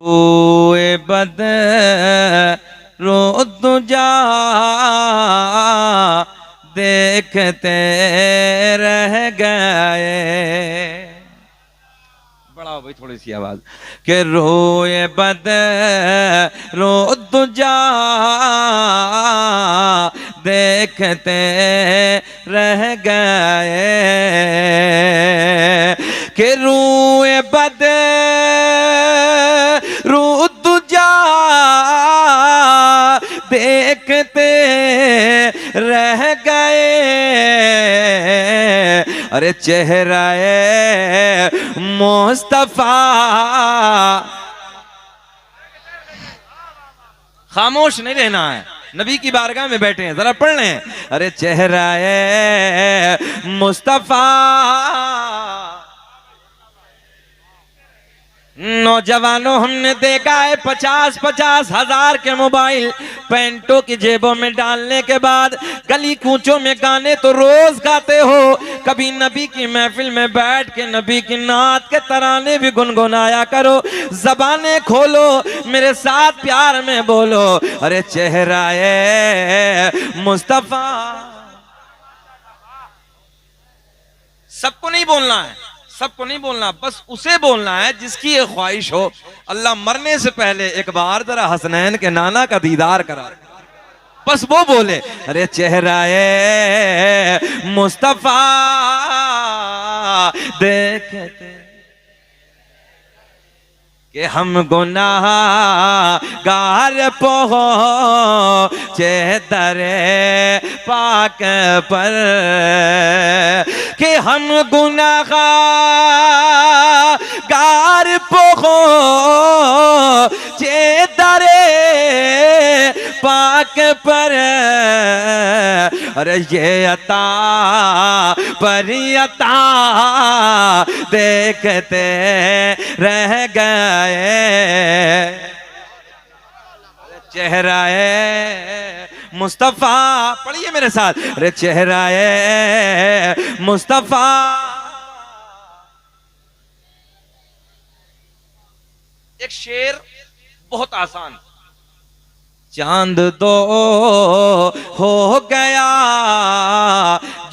ओए बद रो दुजा देखते रह गए। बढ़ाओ भाई थोड़ी सी आवाज के रोए बद रो दुजा देखते रह गए के रोए बद रो दुजा देखते रह गए। अरे चेहराए मुस्तफा खामोश नहीं रहना है, नबी की बारगाह में बैठे हैं, जरा पढ़ लें। अरे चेहराए मुस्तफा नौजवानों हमने देखा है 50-50 हजार के मोबाइल पैंटों की जेबों में डालने के बाद गली कूचों में गाने तो रोज गाते हो, कभी नबी की महफिल में बैठ के नबी की नात के तराने भी गुनगुनाया करो। जबानें खोलो, मेरे साथ प्यार में बोलो, अरे चेहराए मुस्तफा। सबको नहीं बोलना है, सबको नहीं बोलना, बस उसे बोलना है जिसकी ये ख्वाहिश हो। अल्लाह मरने से पहले एक बार जरा हसनैन के नाना का दीदार करा, बस वो बोले अरे चेहराए मुस्तफा देखते कि हम गुनाहगार पहुंचे दरे पाक पर, कि हम गुनाहगार पहुंचे दरे पाक पर। अरे ये अता पर अता देखते रह गए। चेहराए मुस्तफा पढ़िए मेरे साथ, अरे चेहराए मुस्तफा। एक शेर बहुत आसान, चांद दो हो गया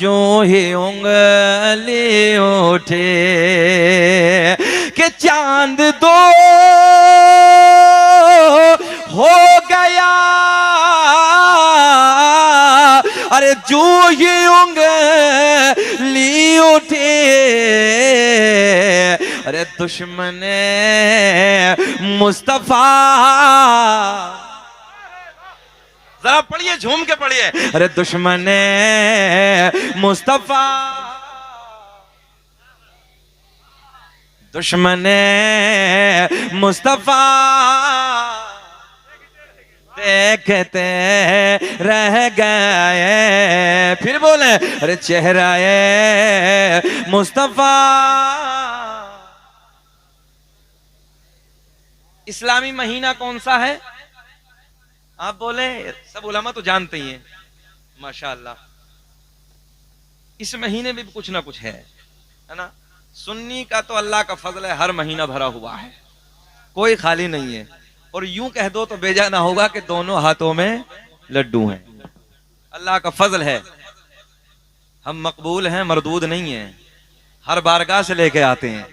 जो ही उंगली उठे, कि चांद दो हो गया अरे जो ही उंगली उठे। अरे दुश्मने मुस्तफा, जरा पढ़िए झूम के पढ़िए, अरे दुश्मने मुस्तफा, दुश्मने मुस्तफा देखते रह गए। फिर बोले अरे चेहराए मुस्तफा। इस्लामी महीना कौन सा है आप बोले? सब उलमा तो जानते ही हैं माशाअल्लाह। इस महीने में भी कुछ ना कुछ है ना। सुन्नी का तो अल्लाह का फजल है, हर महीना भरा हुआ है, कोई खाली नहीं है। और यूं कह दो तो बेजा ना होगा कि दोनों हाथों में लड्डू हैं। अल्लाह का फजल है, हम मकबूल हैं, मरदूद नहीं है। हर बारगाह से लेके आते हैं,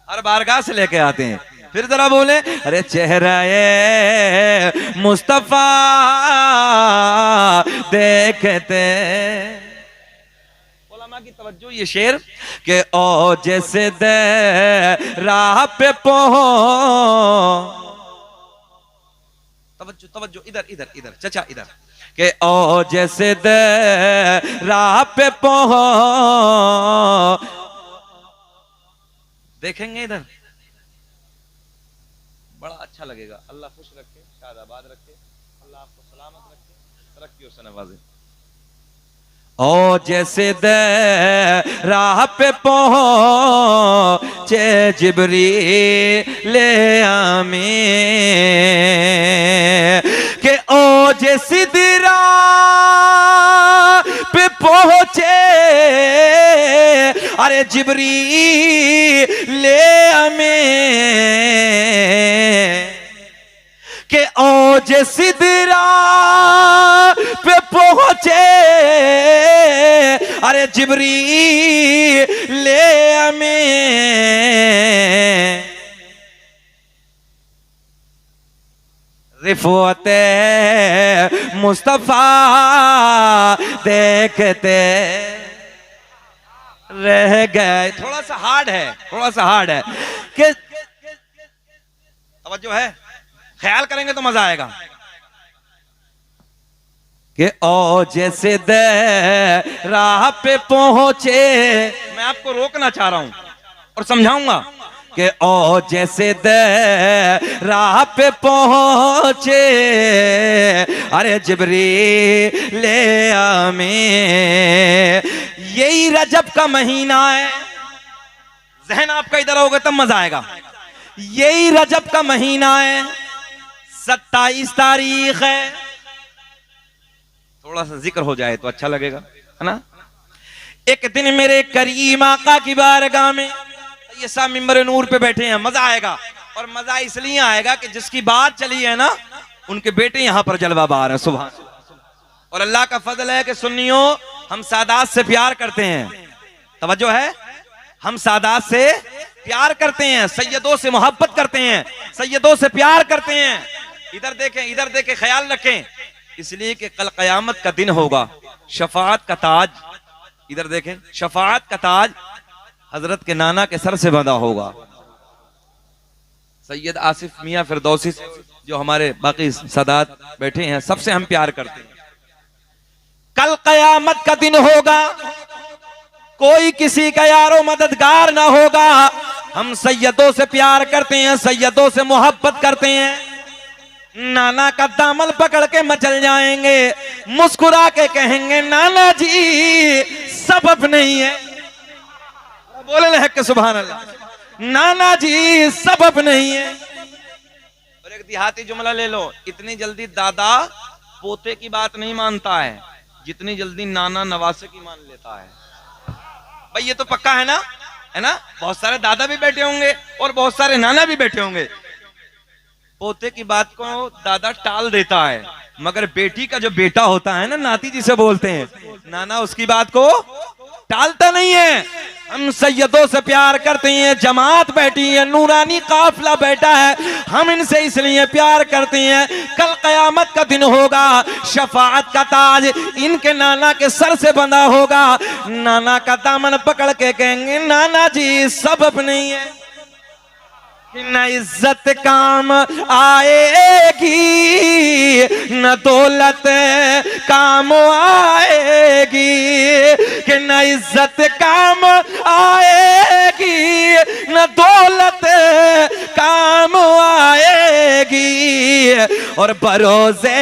हर बारगाह से लेके आते हैं। फिर जरा बोले अरे चेहराए मुस्तफा देखते। उलमा की तवज्जो ये शेर के ओ जैसे दे राह पे पहुंच, तवज्जो तवज्जो, इधर इधर इधर चचा इधर, के ओ जैसे दे राह पे पहुंच। देखेंगे इधर, बड़ा अच्छा लगेगा। अल्लाह खुश रखे, शादाबाद रखे, अल्लाह आपको सलामत रखे, तरक्की से नवाजे। ओ जैसे दे राह पे पहुंचे जिब्रील आमीन, के ओ जैसे सिदरा पे पहुंचे अरे जिब्रील ले हमें ओज सिदरा पे पहुंचे, अरे जिब्रील ले हमें, रिफ़अते मुस्तफा देखते रह गए। थोड़ा सा हार्ड है, थोड़ा सा हार्ड है कि तवज्जो है, ख्याल करेंगे तो मजा आएगा। कि ओ जैसे दे राह पे पहुंचे, मैं आपको रोकना चाह रहा हूं और समझाऊंगा कि ओ जैसे दे राह पे पहुंचे, अरे जिब्रील ले हमें। यही रजब का महीना है, जहन आपका इधर होगा तब मजा आएगा। यही रजब का महीना है, 27 तारीख है। थोड़ा सा जिक्र हो जाए तो अच्छा लगेगा, है ना। एक दिन मेरे करीम आका की बारगाह में ये सब मिंबर नूर पे बैठे हैं, मजा आएगा। और मजा इसलिए आएगा कि जिसकी बात चली है ना, उनके बेटे यहां पर जलवा बार है। सुभान। और अल्लाह का फजल है कि सुन्नियों, हम सादात से प्यार करते हैं। तवज्जो है, हम सादात से प्यार करते हैं, सैयदों से मोहब्बत करते हैं, सैयदों से प्यार करते हैं। इधर देखें, इधर देखें, ख्याल रखें, इसलिए कि कल कयामत का दिन होगा, शफाअत का ताज, इधर देखें, शफाअत का ताज हजरत के नाना के सर से बंधा होगा। सैयद आसिफ मियां फिरदौसी से, जो हमारे बाकी सादात बैठे हैं, सबसे हम प्यार करते हैं। कल कयामत का दिन होगा, कोई किसी का यारो मददगार ना होगा। हम सैयदों से प्यार करते हैं, सैयदों से मोहब्बत करते हैं। नाना का दामन पकड़ के मचल जाएंगे, मुस्कुरा के कहेंगे नाना जी सबब नहीं है, बोले लहक के सुभान अल्लाह, नाना जी सबब नहीं है। और एक देहाती जुमला ले लो, इतनी जल्दी दादा पोते की बात नहीं मानता है जितनी जल्दी नाना नवासे की मान लेता है। भाई ये तो पक्का है ना, है ना। बहुत सारे दादा भी बैठे होंगे और बहुत सारे नाना भी बैठे होंगे। पोते की बात को दादा टाल देता है, मगर बेटी का जो बेटा होता है ना, नाती जिसे बोलते हैं, नाना उसकी बात को टालता नहीं है। हम सैयदों से प्यार करते हैं, जमात बैठी है, नूरानी काफिला बैठा है, हम इनसे इसलिए प्यार करते हैं। कल कयामत का दिन होगा, शफाअत का ताज इनके नाना के सर से बंधा होगा। नाना का दामन पकड़ के कहेंगे नाना जी सबब नहीं है, न इज्जत काम आएगी, न दौलत काम आएगी, कि न इज्जत काम आएगी, न दौलत काम आएगी। और बरोज़े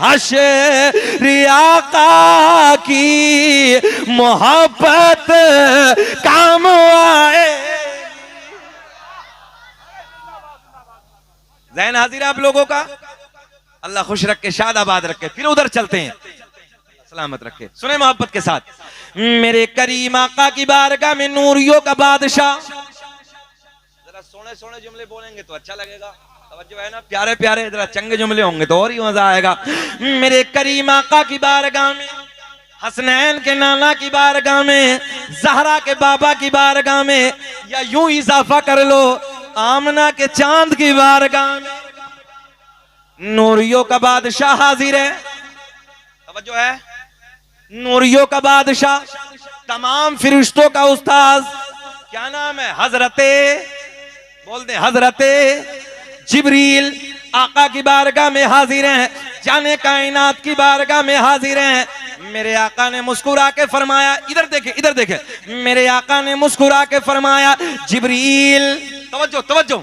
हश्र आका की मोहब्बत काम आए। ज़हन हाजिर है आप लोगों का, अल्लाह खुश रखे, शाद आबाद रखे। फिर उधर चलते हैं, सलामत रखे। सुने मोहब्बत के साथ, मेरे करीम आका की बारगाह में नूरियों का बादशाह। जरा सोने सोने जुमले बोलेंगे तो अच्छा लगेगा, तवज्जो है ना, प्यारे प्यारे जरा चंगे जुमले होंगे तो और ही मजा आएगा। मेरे करीम आका की बारगाह में, हसनैन के नाना की बारगाह में, जहरा के बाबा की बारगाह में, या यूं इजाफा कर लो आमना के चांद की बारगाह में, नूरियों का बादशाह हाजिर है। तवज्जो है, नूरियों का बादशाह, तमाम फरिश्तों का उस्ताद, क्या नाम है, हजरते, बोल दे हजरते जिब्रील आका की बारगाह में हाजिर हैं, जाने कायनात की बारगाह में हाजिर हैं। मेरे आका ने मुस्कुरा के फरमाया, इधर देखे, इधर देखे, मेरे आका ने मुस्कुरा के फरमाया जिब्रील, तवज्जो तवज्जो,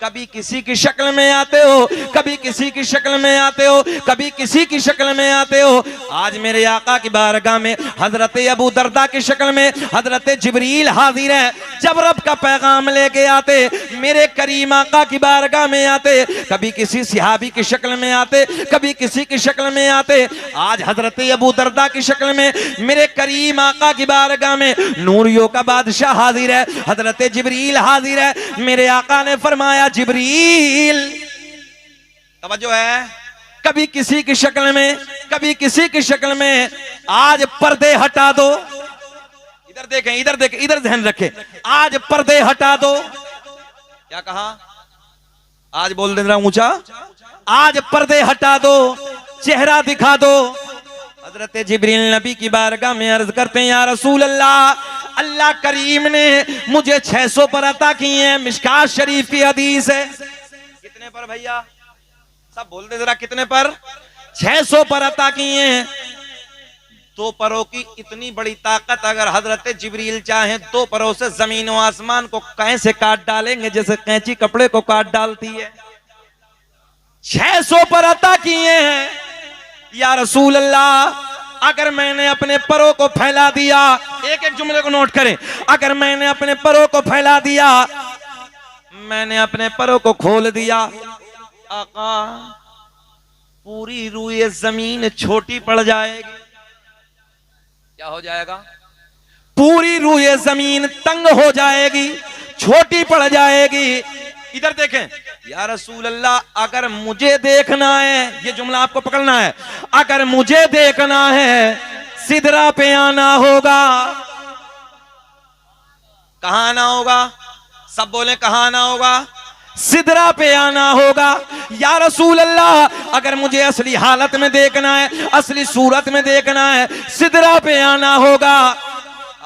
कभी किसी की शक्ल में आते हो, कभी किसी की शक्ल में आते हो, कभी किसी की शक्ल में आते हो। आज मेरे आका की बारगाह में हजरत अबू दरदा की शक्ल में हजरत जिब्रील हाजिर है। जब रब का पैगाम लेके आते, मेरे करीम आका की बारगाह में आते, कभी किसी सिहाबी की शक्ल में आते, कभी किसी की शक्ल में आते। आज हजरत अबू दरदा की शक्ल में मेरे करीम आका की बारगाह में नूरियों का बादशाह हाजिर है, हजरत जिब्रील हाजिर है। मेरे आका ने फरमाया जिब्रील, तवज्जो है, कभी किसी की शक्ल में, कभी किसी की शक्ल में। आज पर्दे हटा दो, इधर देखें, इधर देखें, इधर ध्यान रखें। आज पर्दे हटा दो। क्या कहा? आज बोल दे रहा ऊंचा, आज पर्दे हटा दो, चेहरा दिखा दो। हजरत जिब्रील नबी की बारगाह में अर्ज करते हैं, या रसूल अल्लाह, अल्लाह करीम ने मुझे 600 पर अता किए हैं। मिशकात शरीफ की हदीस है। कितने पर भैया? सब बोल दे जरा, कितने पर? 600 पर अता किए हैं। 2 परों की इतनी बड़ी ताकत अगर हजरत जिब्रील चाहे 2 परों से जमीन और आसमान को कैसे काट डालेंगे, जैसे कैंची कपड़े को काट डालती है। 600 पर अता किए हैं। या रसूल अल्लाह, अगर मैंने अपने परों को फैला दिया, एक एक जुमले को नोट करें, अगर मैंने अपने परों को फैला दिया, मैंने अपने परों को खोल दिया, आका पूरी रूए जमीन छोटी पड़ जाएगी। क्या हो जाएगा? पूरी रूए जमीन तंग हो जाएगी, छोटी पड़ जाएगी। इधर देखें, या रसूल अल्लाह, अगर मुझे देखना है, ये जुमला आपको पकड़ना है, अगर मुझे देखना है सिदरा पे आना होगा। कहां आना होगा? सब बोले, कहां आना होगा? सिदरा पे आना होगा। या रसूल अल्लाह, अगर मुझे असली हालत में देखना है, असली सूरत में देखना है, सिदरा पे आना होगा।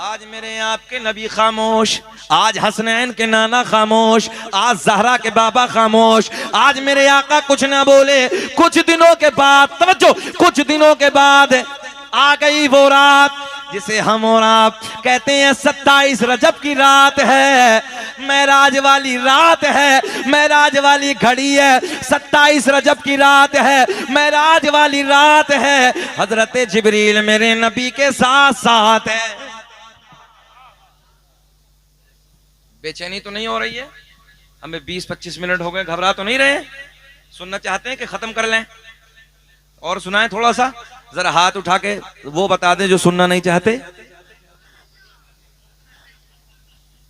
आज मेरे आपके नबी खामोश, आज हसनैन के नाना खामोश, आज जहरा के बाबा खामोश, आज मेरे आका कुछ ना बोले। कुछ दिनों के बाद, तवज्जो, कुछ दिनों के बाद आ गई वो रात जिसे हम और आप कहते हैं 27 रजब की रात है, मेराज वाली रात है, मेराज वाली घड़ी है। 27 रजब की रात है, मेराज वाली रात है। हजरत जिब्रील मेरे नबी के साथ साथ है। बेचैनी तो नहीं हो रही है? हमें 20-25 मिनट हो गए, घबरा तो नहीं रहे? सुनना चाहते हैं कि खत्म कर लें? और सुनाएं थोड़ा सा? जरा हाथ उठा के वो बता दें जो सुनना नहीं चाहते।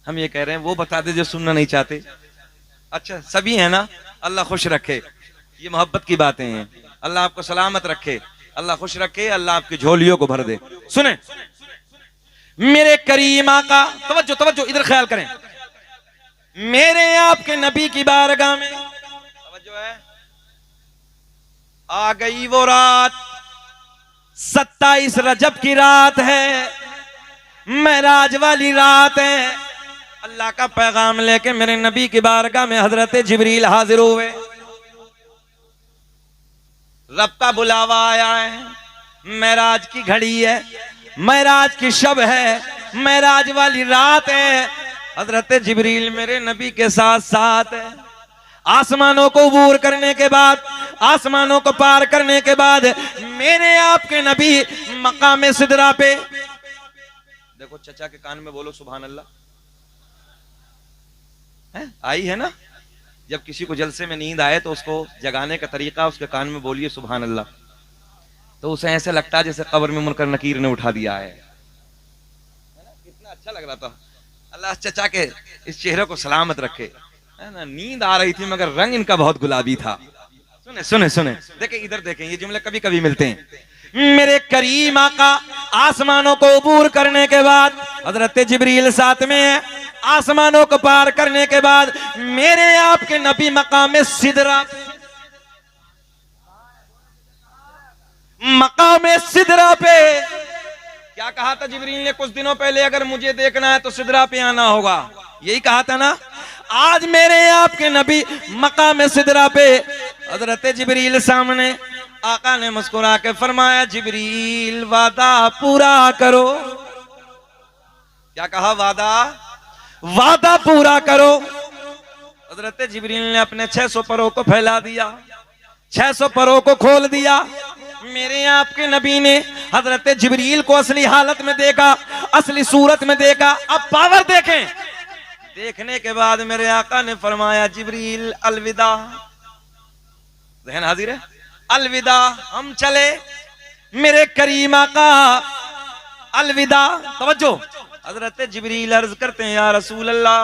हम ये कह रहे हैं वो बता दें जो सुनना नहीं चाहते। अच्छा, सभी है ना? अल्लाह खुश रखे, ये मोहब्बत की बातें हैं। अल्लाह आपको सलामत रखे, अल्लाह खुश रखे, अल्लाह आपकी झोलियों को भर दे। सुने मेरे करीम आका, तवज्जो तवज्जो, इधर ख्याल करें। मेरे आपके नबी की बारगाह में तवज्जो है, आ गई वो रात, 27 रजब की रात है, मेराज वाली रात है। अल्लाह का पैगाम लेके मेरे नबी की बारगाह में हजरत जिब्रील हाजिर हुए। रब का बुलावा आया है, मेराज की घड़ी है, मेराज की शब है, मेराज वाली रात है। हजरत जिब्रील मेरे नबी के साथ साथ है। आसमानों को अबूर करने के बाद, आसमानों को पार करने के बाद मेरे आपके नबी मकाम सिदरा पे, देखो चचा के कान में बोलो सुभान अल्लाह। आई है ना? जब किसी को जलसे में नींद आए तो उसको जगाने का तरीका, उसके कान में बोलिए सुभान अल्लाह, तो उसे ऐसे लगता है जैसे कब्र में मुनकर नकीर ने उठा दिया है। कितना अच्छा लग रहा था। अल्लाह चचा के इस चेहरे को सलामत रखे। है ना? नींद आ रही थी मगर रंग इनका बहुत गुलाबी था। सुने सुने सुने, देखें इधर देखें, ये जुमले कभी कभी मिलते हैं। मेरे करीम आका आसमानों को अबूर करने के बाद, हजरत जिब्रील साथ में है, आसमानों को पार करने के बाद मेरे आपके नबी मकाम सिदरा, मकाम सिदरा पे क्या कहा था जिब्रील ने कुछ दिनों पहले? अगर मुझे देखना है तो सिदरा पे आना होगा, यही कहा था ना? आज मेरे आपके नबी मकाम सिदरा पे, हजरत जिब्रील सामने, आका ने मुस्कुरा के फरमाया जिब्रील वादा पूरा करो। क्या कहा? वादा पूरा करो। हजरत जिब्रील ने अपने 600 परों को फैला दिया, 600 परों को खोल दिया। मेरे आपके नबी ने हजरत जिब्रील को असली हालत में देखा, असली सूरत में देखा। अब पावर देखें। देखने के बाद मेरे आका ने फरमाया जिब्रील अलविदा। ज़हन हाजिर है? अलविदा, हम चले। मेरे करीम आका अलविदा। तवज्जो, हजरत जिब्रील अर्ज करते हैं या रसूल अल्लाह,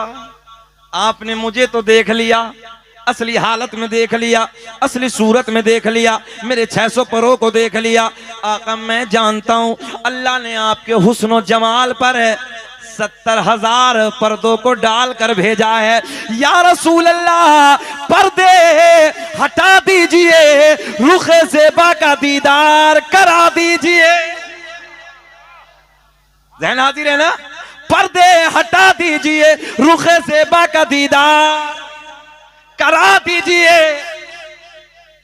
आपने मुझे तो देख लिया, असली हालत में देख लिया, असली सूरत में देख लिया, मेरे 600 परों को देख लिया। आका मैं जानता हूं अल्लाह ने आपके हुस्न जमाल पर 70,000 पर्दों को डालकर भेजा है। या रसूल अल्लाह, पर्दे हटा दीजिए, रुखे ज़ेबा का दीदार करा दीजिए। ज़हन हाजिर है ना? पर्दे हटा दीजिए, रुखे ज़ेबा का दीदार करा दीजिए।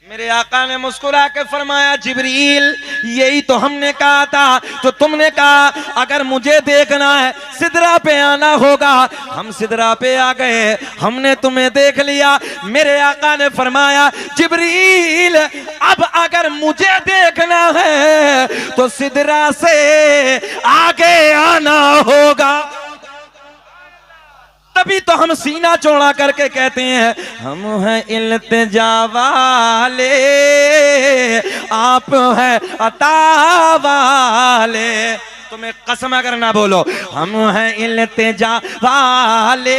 मेरे आका ने मुस्कुरा के फरमाया, जिब्रील यही तो हमने कहा था। तो तुमने कहा अगर मुझे देखना है सिदरा पे आना होगा। हम सिदरा पे आ गए, हमने तुम्हें देख लिया। मेरे आका ने फरमाया, जिब्रील अब अगर मुझे देखना है तो सिदरा से आगे आना होगा। तभी तो हम सीना चौड़ा करके कहते हैं, हम हैं इल्तिजा वाले, आप हैं अता वाले। तुम्हें कसम अगर ना बोलो, हम हैं इल्तिजा वाले,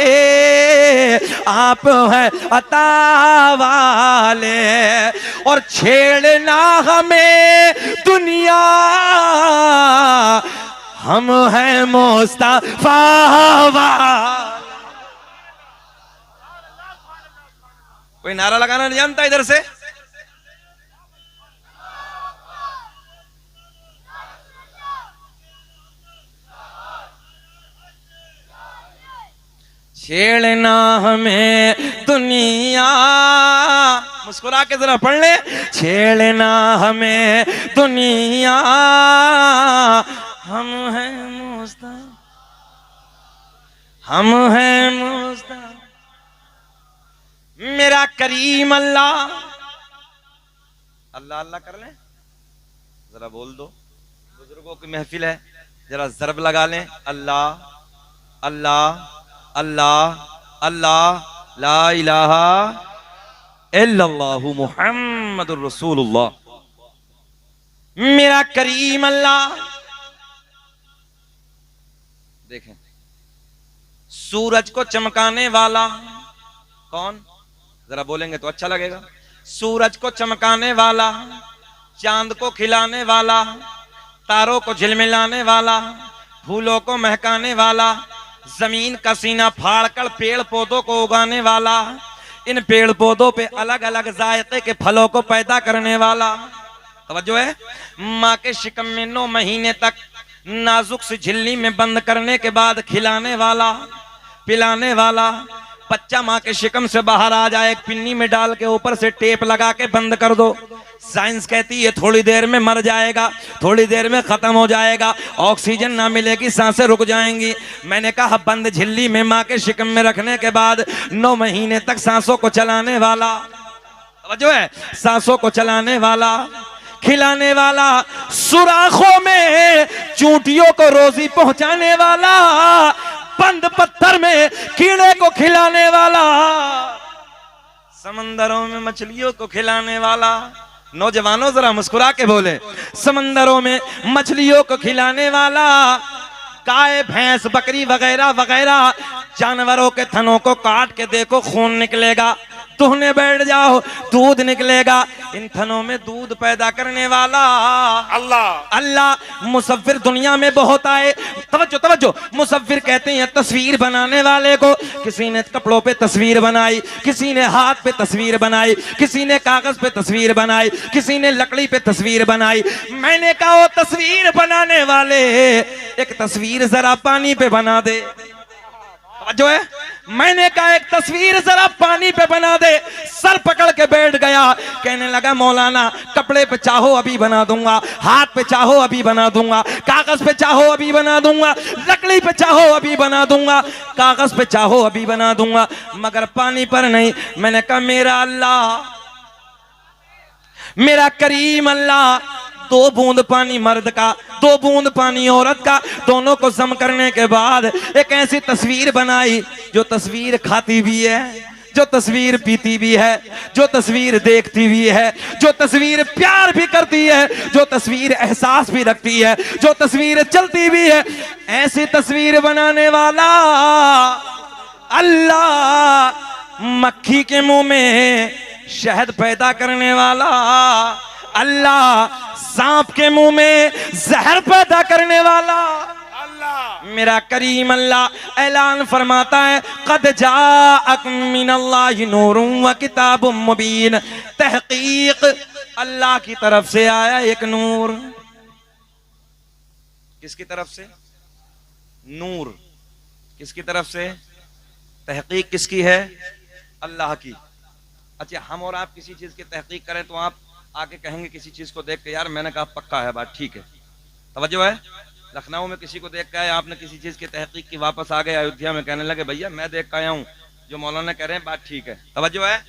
आप हैं अता वाले। और छेड़ना हमें दुनिया, हम हैं मुस्तफा वाले। कोई नारा लगाना नहीं जानता इधर से? छेड़ना हमें दुनिया, मुस्कुरा के जरा पढ़ ले। छेड़ना हमें दुनिया, हम हैं मुस्तफा, हम हैं मुस्तफा। मेरा करीम अल्लाह, अल्लाह अल्लाह कर लें, जरा बोल दो। बुजुर्गों की महफिल है, जरा ज़रब लगा लें। अल्लाह अल्लाह अल्लाह अल्लाह, ला इलाहा इल्लल्लाहु मुहम्मदुर रसूलुल्लाह। मेरा करीम अल्लाह, देखें सूरज को चमकाने वाला कौन? जरा बोलेंगे तो अच्छा लगेगा। सूरज को चमकाने वाला, चांद को खिलाने वाला, तारों को झिलमिलाने वाला, फूलों को महकाने वाला, जमीन का सीना फाड़कर पेड़ पौधों को उगाने वाला, इन पेड़ पौधों पे अलग अलग जायके के फलों को पैदा करने वाला। तवज्जो है? माँ के शिकम में 9 महीने तक नाजुक सी झिल्ली में बंद करने के बाद खिलाने वाला, पिलाने वाला। बच्चा माँ के शिकम से बाहर आ जाए, एक पिन्नी में डाल के ऊपर से टेप लगा के बंद कर दो। साइंस कहती है थोड़ी देर में मर जाएगा, थोड़ी देर में खत्म हो जाएगा, ऑक्सीजन ना मिलेगी, सांसें रुक जाएंगी। मैंने कहा बंद झिल्ली में माँ के शिकम में रखने के बाद 9 महीने तक सांसों को चलाने वाला, जो है सांसों को चलाने वाला, खिलाने वाला, सुराखों में चूंटियों को रोजी पहुंचाने वाला, बंद पत्थर में कीड़े को खिलाने वाला, समंदरों में मछलियों को खिलाने वाला। नौजवानों जरा मुस्कुरा के बोले, समंदरों में मछलियों को खिलाने वाला। गाय भैंस बकरी वगैरह वगैरह जानवरों के थनों को काट के देखो, खून निकलेगा, दुहने बैठ जाओ, दूध निकलेगा। इन थनों में दूध पैदा करने वाला अल्लाह। अल्लाह मुसव्विर दुनिया में बहुत आए। तवज्जो तवज्जो, मुसव्विर कहते हैं तस्वीर बनाने वाले को। किसी ने कपड़ों पे तस्वीर बनाई, किसी ने हाथ पे तस्वीर बनाई, किसी ने कागज पे तस्वीर बनाई, किसी ने लकड़ी पे तस्वीर बनाई। मैंने कहा वो तस्वीर बनाने वाले, एक तस्वीर जरा पानी पे बना दे। जो है, मैंने कहा एक तस्वीर जरा पानी पे बना दे। सर पकड़ के बैठ गया, कहने लगा मौलाना कपड़े पे चाहो अभी बना दूंगा, हाथ पे चाहो अभी बना दूंगा, कागज पे चाहो अभी बना दूंगा, लकड़ी पे चाहो अभी बना दूंगा, कागज पे चाहो अभी बना दूंगा, मगर पानी पर नहीं। मैंने कहा मेरा अल्लाह, मेरा करीम अल्लाह, 2 बूंद पानी मर्द का, 2 बूंद पानी औरत का, दोनों को जम करने के बाद एक ऐसी तस्वीर बनाई जो तस्वीर खाती भी है, जो तस्वीर पीती भी है, जो तस्वीर देखती भी है, जो तस्वीर प्यार भी करती है, जो तस्वीर एहसास भी रखती है, जो तस्वीर चलती भी है। ऐसी तस्वीर बनाने वाला अल्लाह मक्खी के मुंह में शहद पैदा करने वाला, अल्लाह सांप के मुंह में जहर पैदा करने वाला, मेरा करीम अल्लाह ऐलान फरमाता है कद जाअकुम मिनल्लाहि नूरुन व किताबुम मुबीन, तहकीक अल्लाह की तरफ से आया एक नूर। किसकी तरफ से? नूर। किसकी तरफ से? तहकीक किसकी है? अल्लाह की। अच्छा, हम और आप किसी चीज की तहकीक करें तो आप आके कहेंगे किसी चीज को देख के, यार मैंने कहा पक्का है, बात ठीक है, तवज्जो है। लखनऊ में किसी को देख के आए, आपने किसी चीज की तहकीक की, वापस आ गए अयोध्या में, कहने लगे भैया मैं देख के आया हूँ, जो मौलाना कह रहे हैं बात ठीक है, तवज्जो है।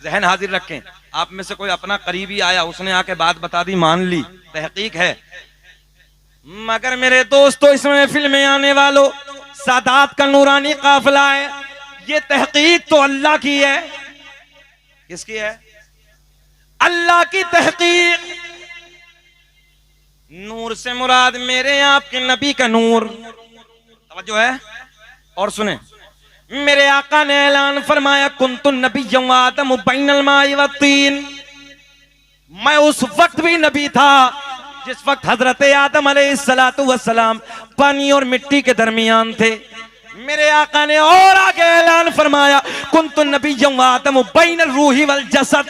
जहन हाजिर रखें। आप में से कोई अपना करीबी आया, उसने आके बात बता दी, मान ली, तहकीक है। मगर मेरे दोस्तों, इस महफिल में आने वालों, सादात का नूरानी काफिला है, ये तहकीक तो अल्लाह की है। किसकी है? अल्लाह की तहकीक। नूर से मुराद मेरे आपके नबी का नूर, तवज्जो है। और सुने, मेरे आका ने ऐलान फरमाया कुन्तु नबिय्यन व आदम बैनल माई व तीन, मैं उस वक्त भी नबी था जिस वक्त हजरत आदम अलैहिस्सलातु वस्सलाम पानी और मिट्टी के दरमियान थे। मेरे आका ने और आगे ऐलान फरमाया कुन्तु नबिय्यन व आदम बैनल रूही वल जसद,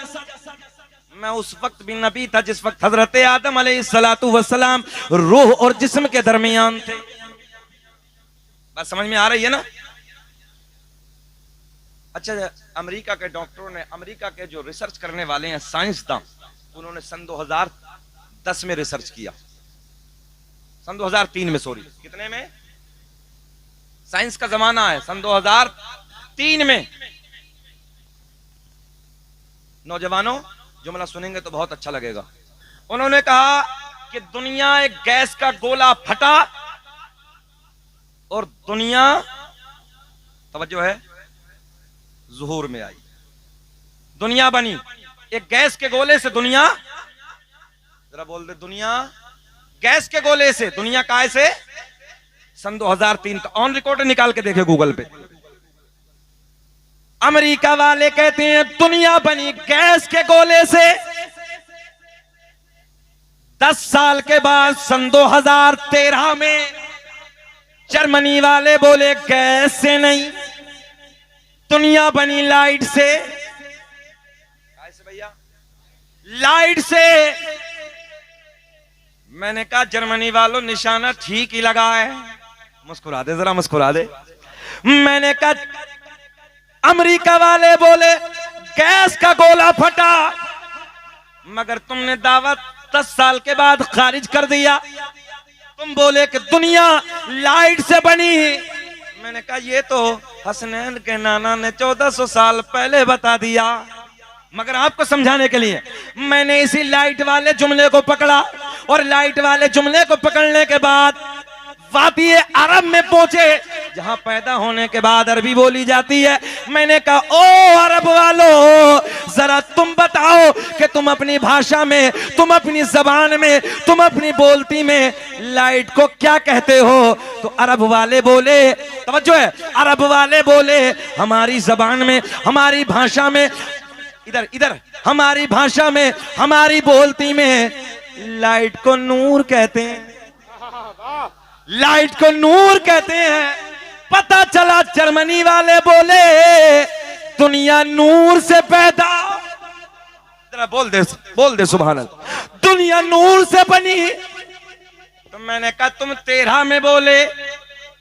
मैं उस वक्त भी नबी था जिस वक्त हजरत आदम अलैहिस्सलातु वस्सलाम रूह और जिस्म के दरमियान थे। बात समझ में आ रही है ना? अच्छा, अमेरिका के डॉक्टरों ने, अमेरिका के जो रिसर्च करने वाले हैं साइंसदान, उन्होंने सन 2010 में रिसर्च किया, सन 2003 में, सॉरी, कितने में? साइंस का जमाना है, सन 2003 में। नौजवानों, जुमला सुनेंगे तो बहुत अच्छा लगेगा। उन्होंने कहा कि दुनिया एक गैस का गोला फटा और दुनिया, तवज्जो है, ज़ुहूर में आई, दुनिया बनी। एक गैस के गोले से दुनिया, जरा बोल दे, दुनिया गैस के गोले से, दुनिया काय से? सन 2003 का ऑन रिकॉर्ड निकाल के देखे गूगल पे। अमेरिका वाले कहते हैं दुनिया बनी गैस के गोले से। 10 साल के बाद सन 2013 में जर्मनी वाले बोले गैस से नहीं, दुनिया बनी लाइट से। कैसे भैया? लाइट से। मैंने कहा जर्मनी वालों, निशाना ठीक ही लगा है, मुस्कुरा दे, जरा मुस्कुरा दे। मैंने कहा अमेरिका वाले बोले गैस का गोला फटा, मगर तुमने दावा 10 साल के बाद खारिज कर दिया। तुम बोले कि दुनिया लाइट से बनी। मैंने कहा ये तो हसनैन के नाना ने 1400 साल पहले बता दिया, मगर आपको समझाने के लिए मैंने इसी लाइट वाले जुमले को पकड़ा, और लाइट वाले जुमले को पकड़ने के बाद वादी अरब में पहुंचे, जहां पैदा होने के बाद अरबी बोली जाती है। मैंने कहा ओ अरब वालों, जरा तुम बताओ कि तुम अपनी भाषा में, तुम अपनी जबान में, तुम अपनी बोलती में लाइट को क्या कहते हो? तो अरब वाले बोले, तवज्जो है, अरब वाले बोले हमारी जबान में, हमारी भाषा में, इधर इधर, हमारी भाषा में, हमारी बोलती में लाइट को नूर कहते हैं, लाइट को नूर कहते हैं। पता चला जर्मनी वाले बोले दुनिया नूर से पैदा, जरा बोल दे सुभान अल्लाह, दुनिया नूर से बनी। तो मैंने कहा तुम 13 में बोले,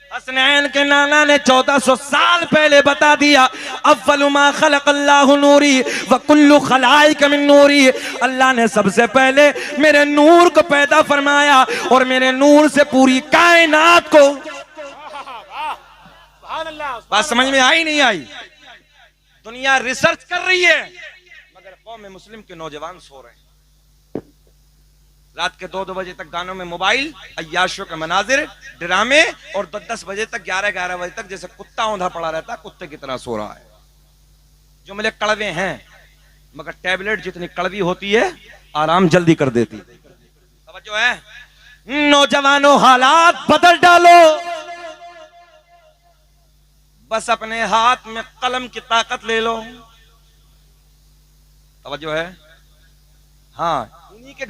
हसनैन के नाना ने 1400 साल पहले बता दिया, अव्वलु मा खलक़ल्लाहु नूरी व कुल्लु खलाइक मिन नूरी, अल्लाह ने सबसे पहले मेरे नूर को पैदा फरमाया और मेरे नूर से पूरी कायनात को। बात समझ में आई नहीं आई? दुनिया रिसर्च कर रही है, मगर कौम मुस्लिम के नौजवान सो रहे हैं। रात के 2-2 बजे तक गानों में मोबाइल, अय्याशों के मनाजिर, ड्रामे, और 10-10 बजे तक, 11-11 बजे तक जैसे कुत्ता औंधा पड़ा रहता है, कुत्ते की तरह सो रहा है। जुमले कड़वे हैं, मगर टैबलेट जितनी कड़वी होती है आराम जल्दी कर देती। तवज्जो है नौजवानों, हालात बदल डालो। बस अपने हाथ में कलम की ताकत ले लो। तवज्जो है? हाँ, इन्हीं के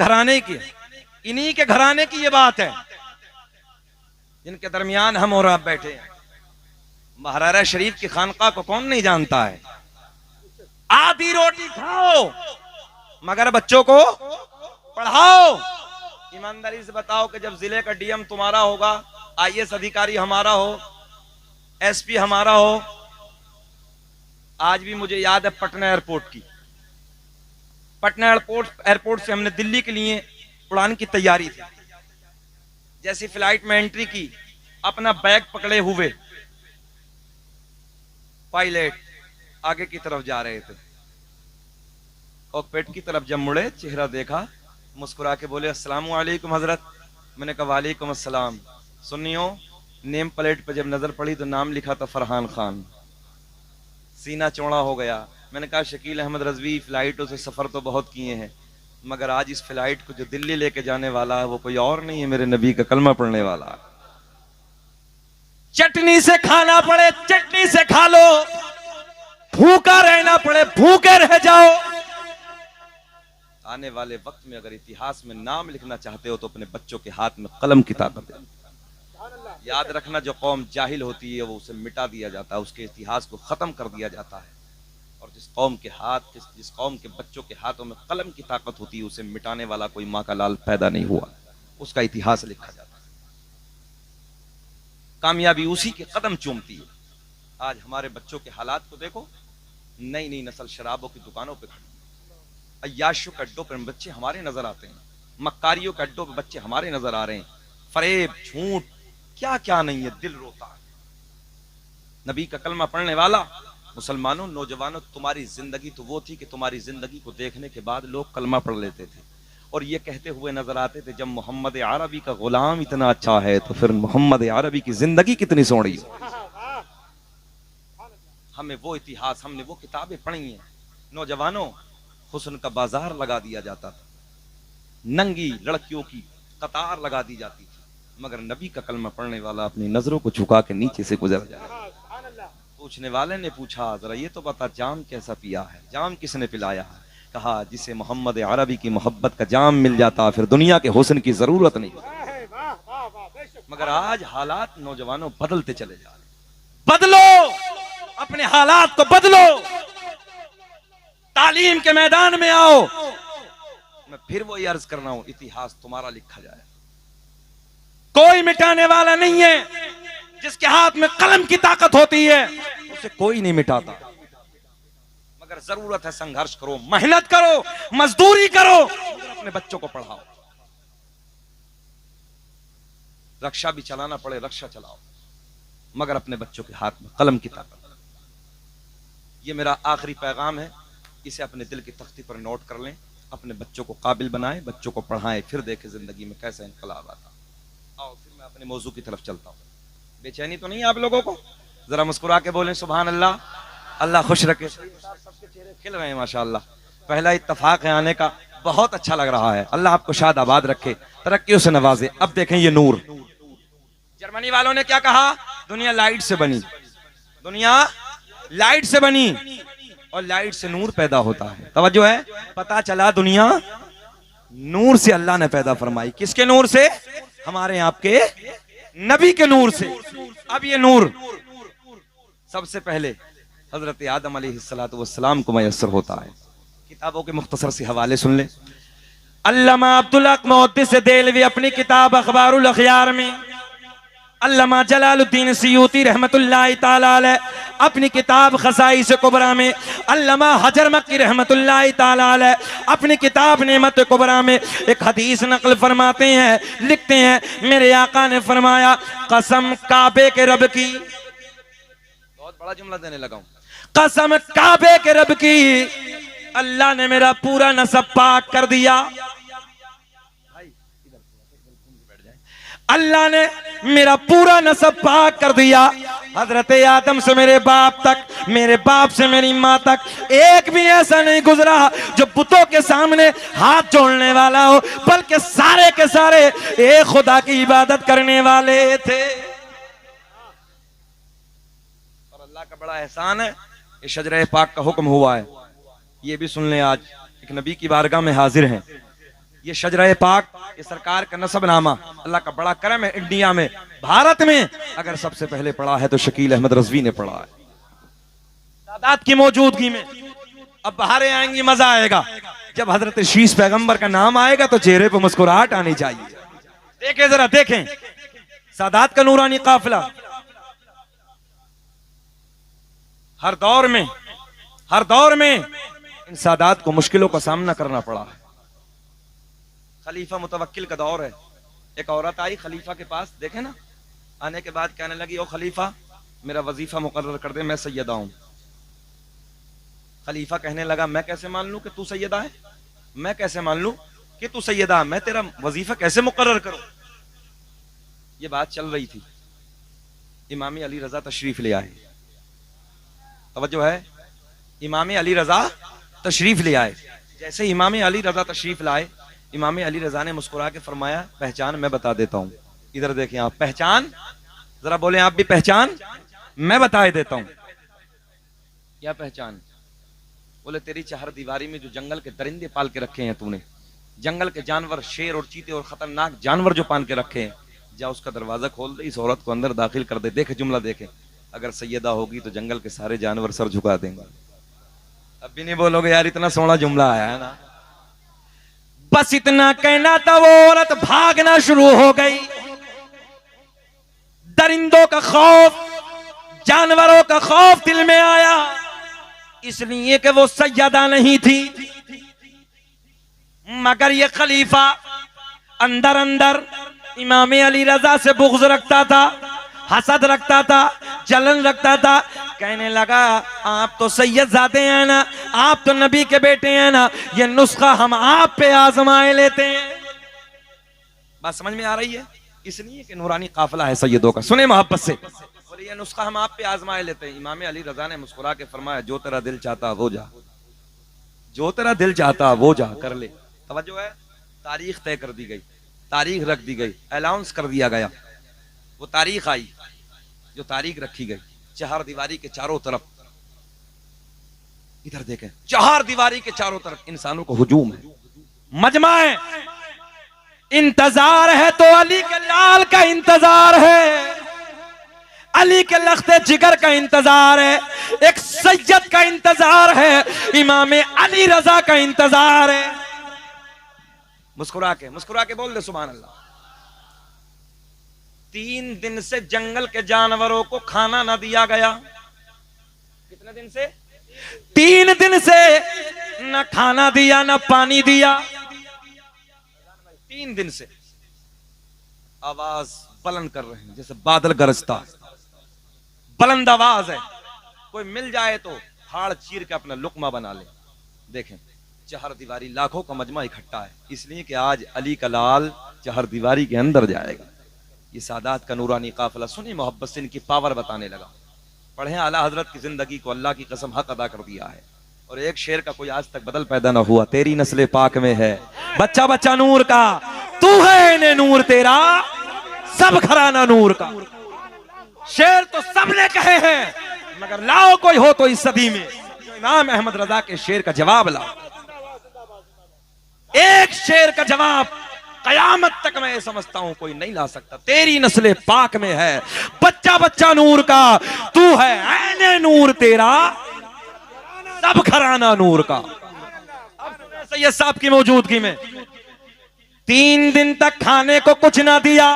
घराने की ये बात है जिनके दरमियान हम और आप बैठे हैं। महारारा शरीफ की खानका को कौन नहीं जानता है? आधी रोटी खाओ मगर बच्चों को पढ़ाओ। ईमानदारी से बताओ कि जब जिले का डीएम तुम्हारा होगा, आईएएस अधिकारी हमारा हो, एसपी हमारा हो। आज भी मुझे याद है पटना एयरपोर्ट की, पटना एयरपोर्ट से हमने दिल्ली के लिए उड़ान की तैयारी थी। जैसी फ्लाइट में एंट्री की, अपना बैग पकड़े हुए पायलट आगे की तरफ जा रहे थे। कॉकपिट की तरफ जब मुड़े, चेहरा देखा, मुस्कुरा के बोले अस्सलामु अलैकुम हजरत। मैंने कहा वालेकुम अस्सलाम। सुनियो, नेम प्लेट पर जब नजर पड़ी तो नाम लिखा था फरहान खान। सीना चौड़ा हो गया। मैंने कहा शकील अहमद रजवी, फ्लाइटों से सफर तो बहुत किए हैं मगर आज इस फ्लाइट को जो दिल्ली लेके जाने वाला है वो कोई और नहीं है, मेरे नबी का कलमा पढ़ने वाला। चटनी से खाना पड़े चटनी से खा लो, भूखा रहना पड़े भूखे रह जाओ। आने वाले वक्त में अगर इतिहास में नाम लिखना चाहते हो तो अपने बच्चों के हाथ में कलम की ताकत है। याद रखना, जो कौम जाहिल होती है वो उसे मिटा दिया जाता है, उसके इतिहास को खत्म कर दिया जाता है। और जिस कौम के बच्चों के हाथों में कलम की ताकत होती है उसे मिटाने वाला कोई माँ का लाल पैदा नहीं हुआ, उसका इतिहास लिखा जाता है। कामयाबी उसी के कदम चूमती है। आज हमारे बच्चों के हालात को देखो, नई नई नस्ल शराबों की दुकानों पर खड़ी, अय्याशों के अड्डों पर बच्चे हमारे नजर आते हैं, मक्कारियों के अड्डों पर बच्चे हमारे नजर आ रहे हैं। फरेब, झूठ, क्या क्या नहीं है, दिल रोता है। नबी का कलमा पढ़ने वाला मुसलमानों, नौजवानों, तुम्हारी जिंदगी तो वो थी कि तुम्हारी जिंदगी को देखने के बाद लोग कलमा पढ़ लेते थे और ये कहते हुए नजर आते थे जब मोहम्मद अरबी का गुलाम इतना अच्छा है तो फिर मोहम्मद अरबी की जिंदगी कितनी सोहनी है। हमें वो इतिहास, हमने वो किताबें पढ़ी हैं। नौजवानों, हुस्न का बाजार लगा दिया जाता था, नंगी लड़कियों की कतार लगा दी जाती थी, मगर नबी का कलमा पढ़ने वाला अपनी नजरों को झुका के नीचे से गुजर जाए। पूछने वाले ने पूछा जरा ये तो बता जाम कैसा पिया है, जाम किसने पिलाया है? कहा जिसे मोहम्मद अरबी की मोहब्बत का जाम मिल जाता फिर दुनिया के हुस्न की जरूरत नहीं। मगर आज हालात नौजवानों बदलते चले जा रहे। बदलो, अपने हालात को बदलो, तालीम के मैदान में आओ। मैं फिर वही अर्ज कर रहा हूं, इतिहास तुम्हारा लिखा जाए, कोई मिटाने वाला नहीं है। जिसके हाथ में कलम की ताकत होती है उसे कोई नहीं मिटाता। मगर जरूरत है संघर्ष करो, मेहनत करो, मजदूरी करो, अपने बच्चों को पढ़ाओ। रक्षा भी चलाना पड़े रक्षा चलाओ, मगर अपने बच्चों के हाथ में कलम की ताकत। ये मेरा आखिरी पैगाम है, इसे अपने दिल की तख्ती पर नोट कर लें, अपने बच्चों को काबिल बनाएं, बच्चों को पढ़ाएं, फिर देखें जिंदगी में कैसा इनकलाब आता। आओ फिर मैं अपने मौजू की तरफ चलता हूं। बेचैनी तो नहीं आप लोगों को? जरा मुस्कुरा के बोलें सुभान अल्लाह। अल्लाह खुश रखे, सबके चेहरे खिल रहे हैं माशाअल्लाह। पहला इत्तफाक है आने का, बहुत अच्छा लग रहा है। अल्लाह आपको शाद आबाद रखे, तरक्कियों से नवाजे। अब देखें ये नूर, जर्मनी वालों ने क्या कहा? दुनिया लाइट से बनी, दुनिया लाइट से बनी और लाइट से नूर पैदा होता है। तवज्जो है? पता चला दुनिया नूर से अल्लाह ने पैदा फरमाई। किसके नूर से? हमारे आपके नबी के नूर से। अब ये नूर सबसे पहले हजरत आदम अलैहिस्सलाम को मयस्सर होता है। किताबों के मुख्तसर से हवाले सुन ले। अल्लामा अब्दुल हक मुहद्दिस देलवी अपनी किताब अखबारुल अखयार में, अल्लामा जलालुद्दीन सियूती रहमतुल्लाहि ताला अलैह अपनी किताब खसाइस कुबरा में, अल्लामा हजर मक्की रहमतुल्लाहि ताला अलैह अपनी किताब नेमत कुबरा में एक हदीस नकल फरमाते हैं, लिखते हैं मेरे आका ने फरमाया कसम काबे के रब की, बहुत बड़ा जुमला देने लगा हूं, कसम काबे के रब की अल्लाह ने मेरा पूरा नसब पाक कर दिया। अल्लाह ने मेरा पूरा नसब पाक कर दिया। हजरत आदम से मेरे बाप तक, मेरे बाप से मेरी माँ तक, एक भी ऐसा नहीं गुजरा जो बुतों के सामने हाथ जोड़ने वाला हो, बल्कि सारे के सारे एक खुदा की इबादत करने वाले थे। और बड़ा एहसान है, ये शजरे पाक का हुक्म हुआ है। ये भी सुन लें, आज एक नबी की बारगाह में हाजिर हैं। ये शजरे पाक, ये सरकार का नसबनामा, अल्लाह का बड़ा करम है। इंडिया में, भारत में अगर सबसे पहले पढ़ा है तो शकील अहमद रजवी ने पढ़ा है, सादात की मौजूदगी में। अब बहारें आएंगी, मजा आएगा। जब हजरत शीश पैगंबर का नाम आएगा तो चेहरे पर मुस्कुराहट आनी चाहिए। देखें जरा, देखें सादात का नूरानी काफिला। हर दौर में इन सादात को मुश्किलों का सामना करना पड़ा है। खलीफा मुतवक्किल का दौर है। एक औरत आई खलीफा के पास, देखे ना, आने के बाद कहने लगी, ओ खलीफा मेरा वजीफा मुकर्रर कर दे, मैं सैयदा हूं। खलीफा कहने लगा, मैं कैसे मान लूं कि तू सैयदा है? मैं कैसे मान लूं कि तू सैयदा? मैं तेरा वजीफा कैसे मुकर्रर करूं? ये बात चल रही थी। इमाम अली रजा तशरीफ ले आए। तवज्जो है, इमाम अली रजा तशरीफ ले आए। जैसे इमाम अली रजा तशरीफ लाए, इमाम अली रजा ने मुस्कुरा के फरमाया, पहचान मैं बता देता हूं। इधर देखें आप, पहचान जरा बोले आप भी, पहचान मैं बता देता हूं। क्या पहचान? बोले तेरी चार दीवारी में जो जंगल के दरिंदे पाल के रखे हैं तूने, जंगल के जानवर, शेर और चीते और खतरनाक जानवर जो पाल के रखे हैं, जा उसका दरवाजा खोल दे, इस औरत को अंदर दाखिल कर दे। देखे जुमला, देखे, अगर सैयदा होगी तो जंगल के सारे जानवर सर झुका देंगे। अब भी नहीं बोलोगे यार, इतना सोना जुमला आया है ना। बस इतना कहना था, वो औरत भागना शुरू हो गई। दरिंदों का खौफ, जानवरों का खौफ दिल में आया, इसलिए कि वो सैयदा नहीं थी। मगर ये खलीफा अंदर अंदर इमाम अली रजा से बुग़्ज़ रखता था, हसद रखता था, जलन रखता था। कहने लगा, आप तो सैयद ज़ाते हैं ना, आप तो नबी के बेटे हैं ना, ये नुस्खा हम आप पे आजमाए लेते हैं। बात समझ में आ रही है? इसलिए कि नूरानी काफिला है सैयदों का। सुने मोहब्बत से, बोले ये नुस्खा हम आप पे आजमाए लेते हैं। इमाम अली रजा ने मुस्कुरा के फरमाया, जो तेरा दिल चाहता वो जा, जो तेरा दिल चाहता वो जा, कर ले। तवज्जो है, तारीख तय कर दी गई, तारीख रख दी गई, अनाउंस कर दिया गया। वो तारीख आई, जो तारीख रखी गई, चार दीवारी के चारों तरफ, इधर देखें, चार दीवारी के चारों तरफ इंसानों को हुजूम है, मजमा है, इंतजार है। तो अली के लाल का इंतजार है, अली के लख्ते जिगर का इंतजार है, एक सैयद का इंतजार है, इमाम अली रजा का इंतजार है। मुस्कुरा के बोल दे सुभान अल्लाह। 3 दिन से जंगल के जानवरों को खाना ना दिया गया। कितने दिन से? 3 दिन से न खाना दिया, न पानी दिया। 3 दिन से आवाज बुलंद कर रहे हैं, जैसे बादल गरजता, बुलंद आवाज है। कोई मिल जाए तो फाड़ चीर के अपना लुकमा बना ले। देखें, चार दीवारी, लाखों का मजमा इकट्ठा है, इसलिए कि आज अली का लाल चार दीवारी के अंदर जाएगा। ये सादात का नूरानी काफिला, सुनी मोहब्बत से इनकी पावर बताने लगा। पढ़े, आला हजरत की जिंदगी को अल्लाह की कसम हक अदा कर दिया है। और एक शेर का कोई आज तक बदल पैदा ना हुआ, तेरी नस्ल पाक में है बच्चा बच्चा नूर का, तू है ने नूर तेरा सब घराना नूर का। शेर तो सबने कहे हैं, मगर लाओ कोई हो तो इस सदी में जो इमाम अहमद रजा के शेर का जवाब लाओ। एक शेर का जवाब कयामत तक मैं समझता हूं कोई नहीं ला सकता। तेरी नस्ल पाक में है बच्चा बच्चा नूर का, तू है ऐने नूर तेरा सब घराना नूर का। अब सैयद साहब की मौजूदगी में 3 दिन तक खाने को कुछ ना दिया,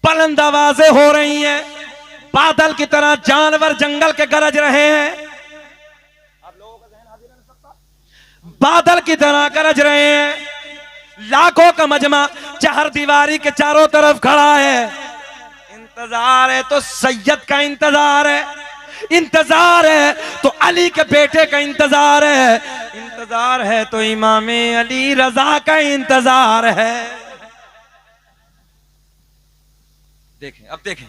बुलंद आवाजें हो रही हैं, बादल की तरह जानवर जंगल के गरज रहे हैं, बादल की तरह गरज रहे हैं। लाखों का मजमा चार दीवारी के चारों तरफ खड़ा है। इंतजार है तो सैयद का इंतजार है, इंतजार है तो अली के बेटे का इंतजार है, इंतजार है तो इमाम अली रजा का इंतजार है। देखें, अब देखें,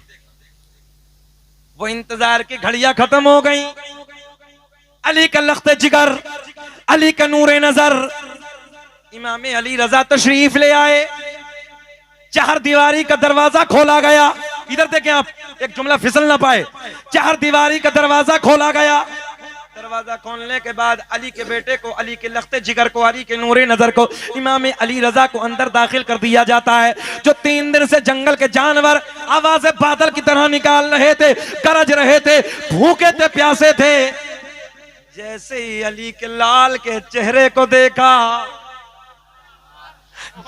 वो इंतजार की घड़ियां खत्म हो गई। अली का लख्ते जिगर, अली का नूरे नजर, इमाम अली रजा तशरीफ ले आए। चार दीवारी का दरवाजा खोला गया। इधर देखें आप, एक जुमला फिसल ना पाए। चार दीवारी का दरवाजा खोला गया। दरवाजा खोलने के बाद अली के बेटे को, अली के लख्ते जिगर को, अली के नूरे नजर को, इमाम अली रजा को अंदर दाखिल कर दिया जाता है। जो 3 दिन से जंगल के जानवर आवाजें बादल की तरह निकाल रहे थे, गरज रहे थे, भूखे थे, प्यासे थे, जैसे ही अली के लाल के चेहरे को देखा,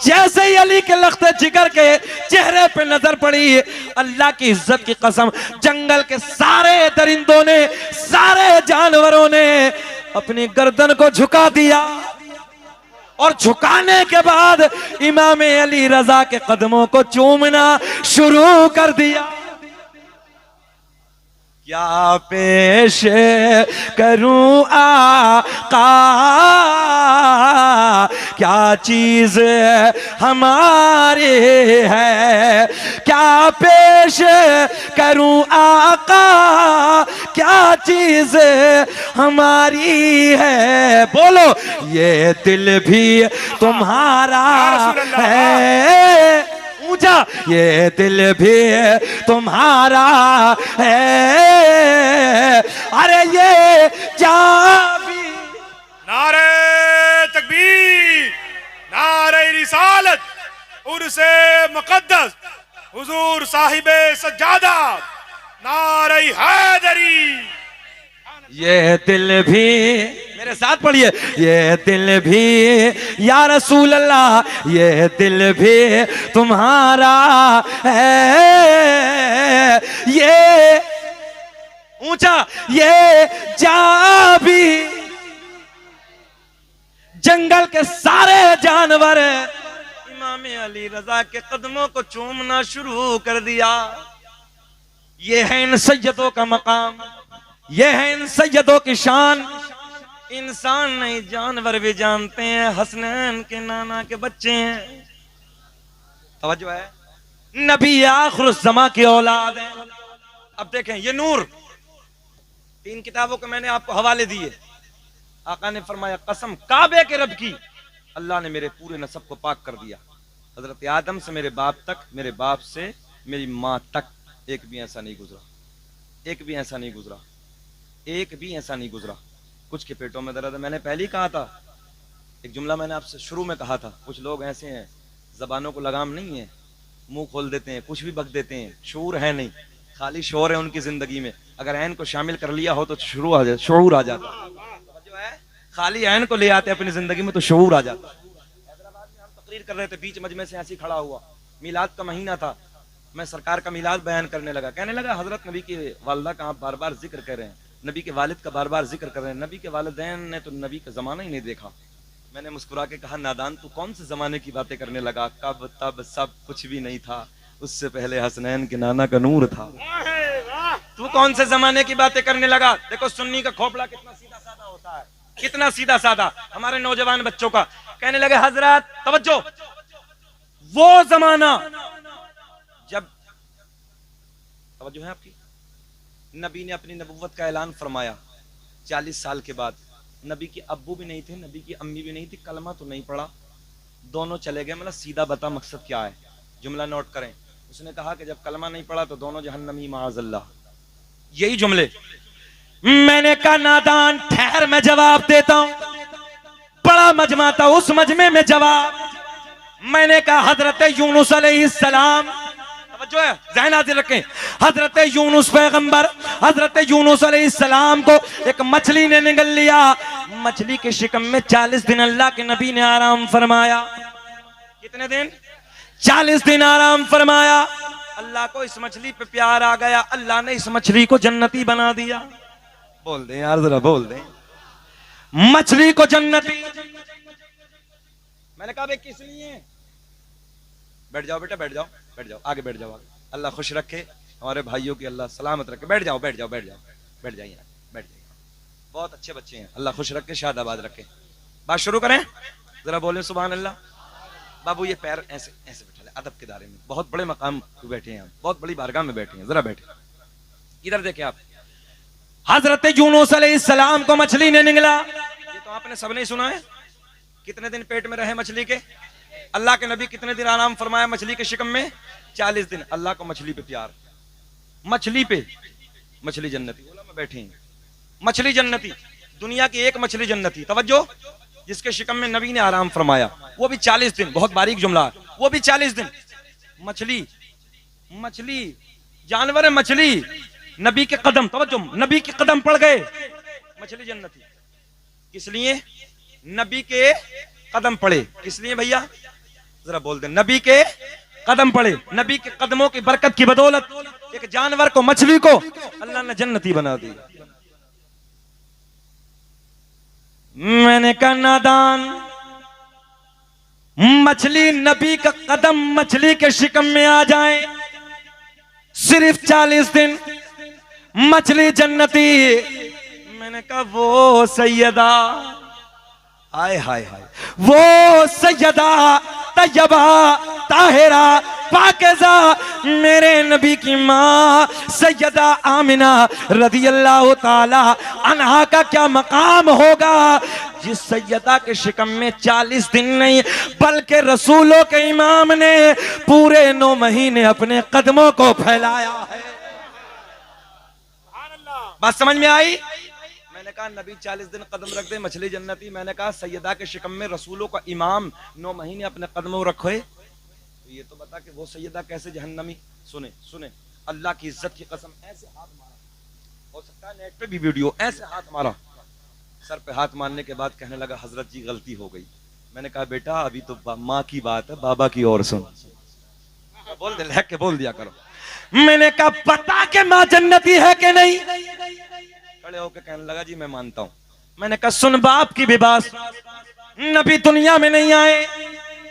जैसे ही अली के लख्ते जिगर के चेहरे पे नजर पड़ी, अल्लाह की इज्जत की कसम, जंगल के सारे दरिंदों ने, सारे जानवरों ने अपनी गर्दन को झुका दिया और झुकाने के बाद इमाम अली रजा के कदमों को चूमना शुरू कर दिया। क्या पेश करूं आका, क्या चीज हमारी है, क्या पेश करूं आका, क्या चीज हमारी है। बोलो, ये दिल भी तुम्हारा है, ऊंचा, ये दिल भी तुम्हारा है, अरे ये चाबी। नारे तकबीर, नारे रिसालत, उर्से मुकद्दस हुजूर साहिबे सज्जादा, नारे हैदरी। ये दिल भी, मेरे साथ पढ़िए, ये दिल भी या रसूल अल्लाह, ये दिल भी तुम्हारा है, ये ऊंचा, ये चाबी। जंगल के सारे जानवर इमाम अली रजा के कदमों को चूमना शुरू कर दिया। ये है इन सैयदों का मकाम, ये है इन सैयदों की शान। इंसान नहीं, जानवर भी जानते हैं हसनैन के नाना के बच्चे हैं। तवज्जो है, नबी आखिरुज़्ज़मा की औलाद है। अब देखें, ये नूर, 3 किताबों के मैंने आपको हवाले दिए। आका ने फरमाया, कसम काबे के रब की, अल्लाह ने मेरे पूरे नसब को पाक कर दिया। हजरत आदम से मेरे बाप तक, मेरे बाप से मेरी माँ तक, एक भी ऐसा नहीं गुजरा, एक भी ऐसा नहीं गुजरा, एक भी ऐसा नहीं गुजरा। कुछ के पेटों में दर्द है। मैंने पहले ही कहा था, एक जुमला मैंने आपसे शुरू में कहा था, कुछ लोग ऐसे हैं जबानों को लगाम नहीं है, मुंह खोल देते हैं, कुछ भी बक देते हैं, शऊर है नहीं, खाली शोर है उनकी जिंदगी में। अगर ऐन को शामिल कर लिया हो तो शऊर आ जाता, जो है खाली ऐन को ले आते अपनी जिंदगी में तो शऊर आ जाता। हैदराबाद में हम तकरीर कर रहे थे, बीच मजमे से ऐसे खड़ा हुआ, मिलाद का महीना था, मैं सरकार का मिलाद बयान करने लगा। कहने लगा, हजरत नबी की वालदा का आप बार बार जिक्र कर रहे हैं, नबी के वालिद का बार बार जिक्र कर रहे हैं, नबी के वालिदैन ने तो नबी का जमाना ही नहीं देखा। मैंने मुस्कुरा के कहा, नादान तू कौन से जमाने की बातें करने लगा, कब तब सब कुछ भी नहीं था, उससे पहले हसनैन के नाना का नूर था। तू कौन से जमाने की बातें करने लगा। देखो सुन्नी का खोपड़ा कितना सीधा साधा होता है, कितना सीधा साधा। हमारे नौजवान बच्चों का कहने लगे, हजरत तवज्जो, वो जमाना जब, तवज्जो है आपकी, नबी ने अपनी नबुव्वत का ऐलान फरमाया 40 साल के बाद। नबी के अब्बू भी नहीं थे, नबी की अम्मी भी नहीं थी, कलमा तो नहीं पढ़ा, दोनों चले गए। मतलब सीधा बता मकसद क्या है, जुमला नोट करें। उसने कहा कि जब कलमा नहीं पढ़ा तो दोनों जहन्नमी माअज़ल्लाह, यही जुमले। मैंने कहा, नादान ठहर, मैं जवाब देता हूं। बड़ा मजमा था, उस मजमे में जवाब मैंने कहा, हजरत यूनुस अलैहिस्सलाम, जो है ज़हन हाजिर रखें, हजरत यूनुस पैगंबर, हजरत यूनुस अलैहिस्सलाम को एक मछली ने निगल लिया। मछली के शिकम में 40 दिन अल्लाह के नबी ने आराम फरमाया। कितने दिन? 40 दिन आराम फरमाया। अल्लाह को इस मछली पे प्यार आ गया, अल्लाह ने इस मछली को जन्नती बना दिया। बोल दें यार, जरा बोल दें, मछली को जन्नती। मैंने कहा, भाई किस लिए? बैठ जाओ बेटा, बैठ जाओ, बैठ जाओ, आगे बैठ जाओ, आगे। अल्लाह खुश रखे हमारे भाइयों की, अल्लाह सलामत रखे। बैठ जाओ, बैठ जाओ, बैठ जाओ, बैठ जाइए, बैठ जाइए। बहुत अच्छे बच्चे हैं, अल्लाह खुश रखे, शादाबाद रखे। बात शुरू करें, जरा बोले सुभान अल्लाह। बाबू ये पैर ऐसे ऐसे बैठा ले, अदब के दायरे में, बहुत बड़े मकाम पे बैठे हैं, बहुत बड़ी बारगाह में बैठे हैं, जरा बैठे। इधर देखें आप, हजरत यूनुस अलैहिस्सलाम को मछली ने निगला। ये तो आपने सबने सुना है। कितने दिन पेट में रहे मछली के? अल्लाह के नबी कितने दिन आराम फरमाया मछली के शिकम में? 40 दिन। अल्लाह को मछली पे प्यार, मछली पे, मछली जन्नती, बोला मैं बैठे हैं, मछली जन्नती, दुनिया की एक मछली जन्नती, तवज्जो, जिसके शिकम में नबी ने आराम फरमाया, वो भी 40 दिन, बहुत बारीक जुमला, वो भी 40 दिन। मछली, मछली जानवर है, मछली, नबी के कदम, तवज्जो, नबी के कदम पड़ गए, मछली जन्नती। किस लिए? नबी के कदम पड़े। किस लिए भैया? जरा बोल दे। नबी के कदम पड़े, नबी के कदमों की बरकत की बदौलत एक जानवर को, मछली को अल्लाह ने जन्नती बना दी। मैंने कहा नादान, मछली, नबी का कदम मछली के शिकम में आ जाए, सिर्फ 40 दिन, मछली जन्नती। मैंने कहा वो सैयदा, हाय हाय हाय, वो सैयदा तैयबा ताहिरा पाकिज़ा मेरे नबी की माँ सैयदा आमिना रज़ियल्लाहु ताला अन्हा का क्या मकाम होगा, जिस सैयदा के शिकम में 40 दिन नहीं बल्कि रसूलों के इमाम ने पूरे 9 महीने अपने कदमों को फैलाया है। बात समझ में आई? मैंने कहा नबी 40 दिन कदम रख दे, मछली जन्नती। मैंने कहा सैयदा के शिकम में रसूलों का इमाम 9 महीने अपने कदमों रखे, तो ये तो बता कि वो सैयदा कैसे जहन्नमी। सुने सुने, अल्लाह की इज्जत की कसम, ऐसे हाथ मारा, हो सकता है नेट पे भी वीडियो, ऐसे हाथ मारा, सर पे हाथ मारने के बाद कहने लगा हजरत जी गलती हो गई। मैंने कहा बेटा अभी तो माँ की बात है, बाबा की और सुन। बोल दे, लहक के बोल दिया करो। मैंने कहा पता के माँ जन्नती है कि नहीं? खड़े होकर कहने लगा जी मैं मानता हूं। मैंने कहा सुन बाप की भी बात, नबी दुनिया में नहीं आए,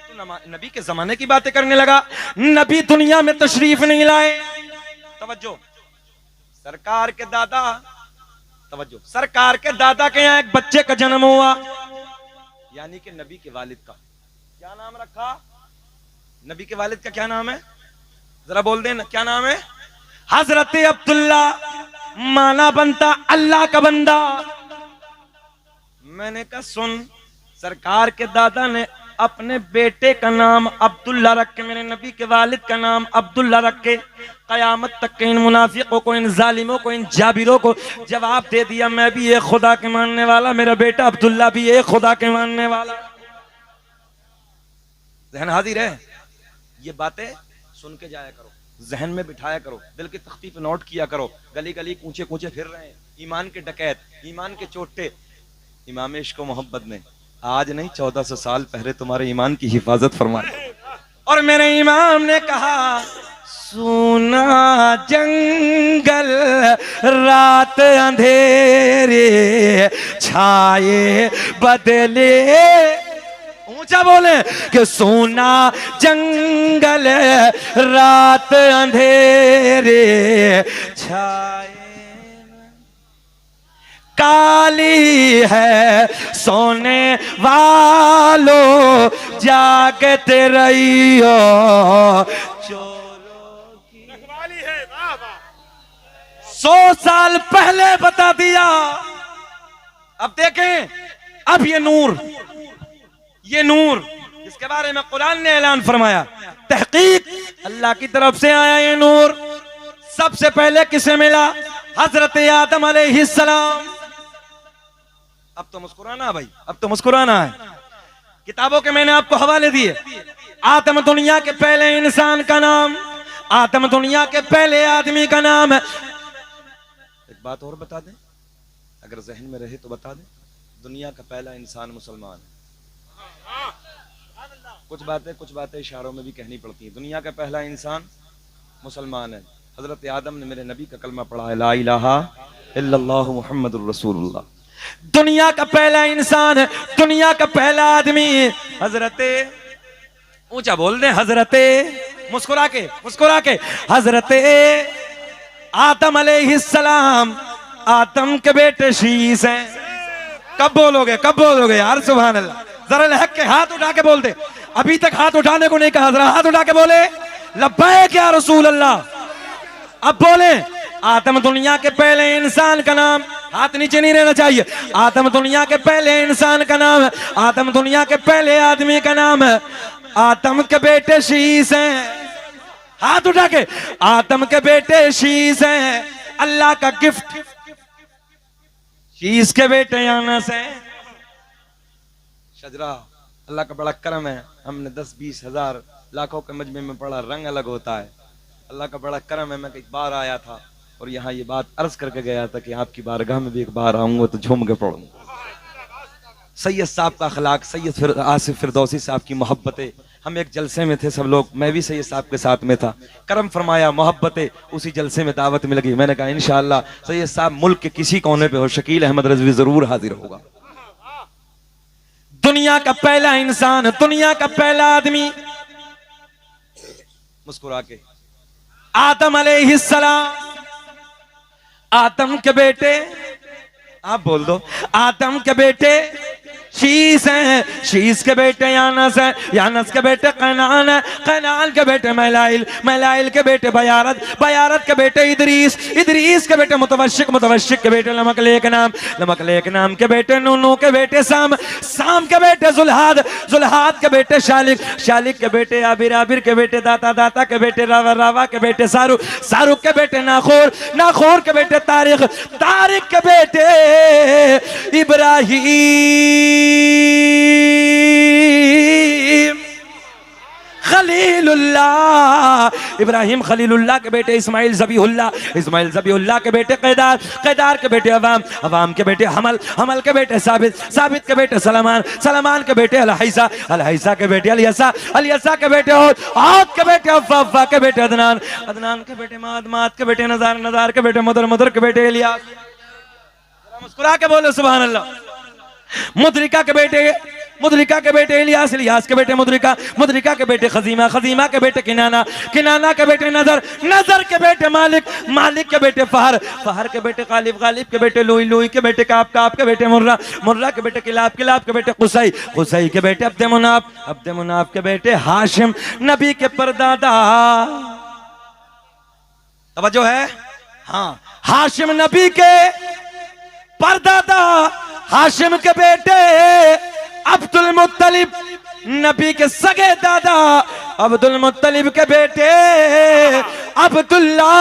तो नबी के जमाने की बातें करने लगा, नबी दुनिया में तशरीफ नहीं लाए। तवज्जो, सरकार के दादा, तवज्जो, सरकार के दादा के यहाँ एक बच्चे का जन्म हुआ, यानी कि नबी के वालिद का क्या नाम रखा? नबी के वालिद का क्या नाम है? जरा बोल देना, क्या नाम है? हजरत अब्दुल्ला, माना बनता अल्लाह का बंदा। मैंने कहा सुन, सरकार के दादा ने अपने बेटे का नाम अब्दुल्ला रख के, मेरे नबी के वालिद का नाम अब्दुल्ला रख के कयामत तक के इन मुनाफिकों को, इन जालिमों को, इन जाबिरों को जवाब दे दिया मैं भी एक खुदा के मानने वाला, मेरा बेटा अब्दुल्ला भी एक खुदा के मानने वाला। जहन हाजिर है? ये बातें सुन के जाया करो, जहन में बिठाया करो, दिल की तख्ती पे नोट किया करो। गली गली कूचे कूचे फिर रहे हैं ईमान के डकैत, ईमान के चोटे। इमाम इश्क व मोहब्बत ने आज नहीं 1400 साल पहले तुम्हारे ईमान की हिफाजत फरमाई, और मेरे इमाम ने कहा सुना जंगल रात अंधेरे छाए बदले, ऊंचा बोले कि सोना जंगल रात अंधेरे छाए, काली है सोने वालों जागते रहियो, चोरों की रखवाली है। वाह वाह, 100 साल पहले बता दिया। अब देखें, अब ये नूर जिसके बारे में कुरान ने ऐलान फरमाया, तहकीक अल्लाह की तरफ से आया ये नूर। सबसे पहले किसे मिला? हजरत आदम अलैहिस्सलाम। अब तो मुस्कुराना भाई, अब तो मुस्कुराना है। किताबों के मैंने आपको हवाले दिए। आदम दुनिया के पहले इंसान का नाम, आदम दुनिया के पहले आदमी का नाम है। एक बात और बता दें, अगर जहन में रहे तो बता दें, दुनिया का पहला इंसान मुसलमान है। कुछ बातें इशारों में भी कहनी पड़ती हैं। दुनिया का पहला इंसान मुसलमान है। हजरत आदम ने मेरे नबी का कलमा पढ़ा है, ला इलाहा इल्लल्लाह मुहम्मदुर रसूलुल्लाह। दुनिया का पहला इंसान, दुनिया का पहला आदमी हजरते, ऊंचा बोल दे, हजरते, मुस्कुरा के हजरते आदम अलैहिस्सलाम। आदम के बेटे शीस हैं। कब बोलोगे यार? सुभान अल्लाह। जरा लहक के हाथ उठा के बोल दे। अभी तक हाथ उठाने को नहीं कहा, जरा हाथ उठा के बोले लब्बैक या रसूल अल्लाह। अब बोले आदम दुनिया के पहले इंसान का नाम, हाथ नीचे नहीं रहना चाहिए। आदम दुनिया के पहले इंसान का नाम है, आदम दुनिया के पहले आदमी का नाम है। आदम के बेटे शीस हैं, हाथ उठा के, आदम के बेटे शीस हैं, अल्लाह का गिफ्ट। शीस के बेटे यानस हैं। शजरा, अल्लाह का बड़ा करम है, हमने 10-20 हजार लाखों के मजमे में पढ़ा, रंग अलग होता है। अल्लाह का बड़ा करम है। मैं एक बार आया था और यहाँ ये बात अर्ज करके गया था कि आपकी बारगाह में भी एक बार आऊंगा तो झूम के पढ़ूंगा। सैयद साहब का अखलाक, सैयद आसिफ फिरदौसी साहब की मोहब्बतें, हम एक जलसे में थे सब लोग, मैं भी सैयद साहब के साथ में था, करम फरमाया, मोहब्बतें, उसी जलसे में दावत मिल गई। मैंने कहा इंशाअल्लाह सैयद साहब मुल्क के किसी कोने पे हो, शकील अहमद रजवी जरूर हाजिर होगा। दुनिया का पहला इंसान, दुनिया का पहला आदमी, मुस्कुरा के, आदम अलैहिस्सलाम। आदम के बेटे, आप बोल दो, आदम के बेटे शीस हैं, शीस के बेटे यानस हैं, यानस के बेटे कैनान है, कैनान के बेटे मैलाइल, मैलाइल के बेटे बयारत, बयारत के बेटे इदरीस, इदरीस के बेटे मुतवशिक, मुतवशिक के बेटे लमकलेक नाम, लमकलेक नाम के बेटे नूनू के बेटे साम, साम के बेटे जुल्हाद, जुल्हाद के बेटे शालिक, शालिक के बेटे आबिर, आबिर के बेटे दाता, दाता के बेटे रावा, रावा के बेटे सारू, सारू के बेटे नाखोर, नाखोर के बेटे तारिक, तारिक के बेटे इब्राहिम, खलीलुल्लाह, इब्राहिम खलीलुल्लाह के बेटे इस्माइल ज़बीहुल्लाह, इस्माइल ज़बीहुल्लाह के बेटे कैदार, कैदार के बेटे अवाम, अवाम के बेटे हमल, हमल के बेटे साबित, साबित के बेटे सलमान, सलमान के बेटे अलहैसा, अलहैसा के बेटे अलियसा, अलियसा के बेटे औद, औद के बेटे अफ़्फ़ा, अफ़्फ़ा के बेटे अदनान, अदनान के बेटे माद, माद के बेटे नज़ार, नज़ार के बेटे मदर, मदर के बेटे इलियास। मुस्कुरा के बोलो सुभान अल्लाह। मुद्रिका के बेटे, मुद्रिका के बेटे इलियास, इलियास के बेटे मुद्रिका, मुद्रिका के बेटे खजीमा, खजीमा के बेटे किनाना, किनाना के बेटे नजर, नजर के बेटे मालिक, मालिक के बेटे फहर, फहर के बेटे गालिब, गालिब के बेटे लुई, लुई के बेटे काब, काब के बेटे मुर्रा, मुर्रा के बेटे किलाब, किलाब के बेटे कुसई, कुसई के बेटे अब्दे मुनाफ, अब्दे मुनाफ के बेटे हाशिम, नबी के परदादा। तवज्जो है, हाँ, हाशिम नबी के परदादा, हाशिम के बेटे अब्दुल मुत्तलिब, नबी के सगे दादा अब्दुल मुत्तलिब के बेटे अब्दुल्ला,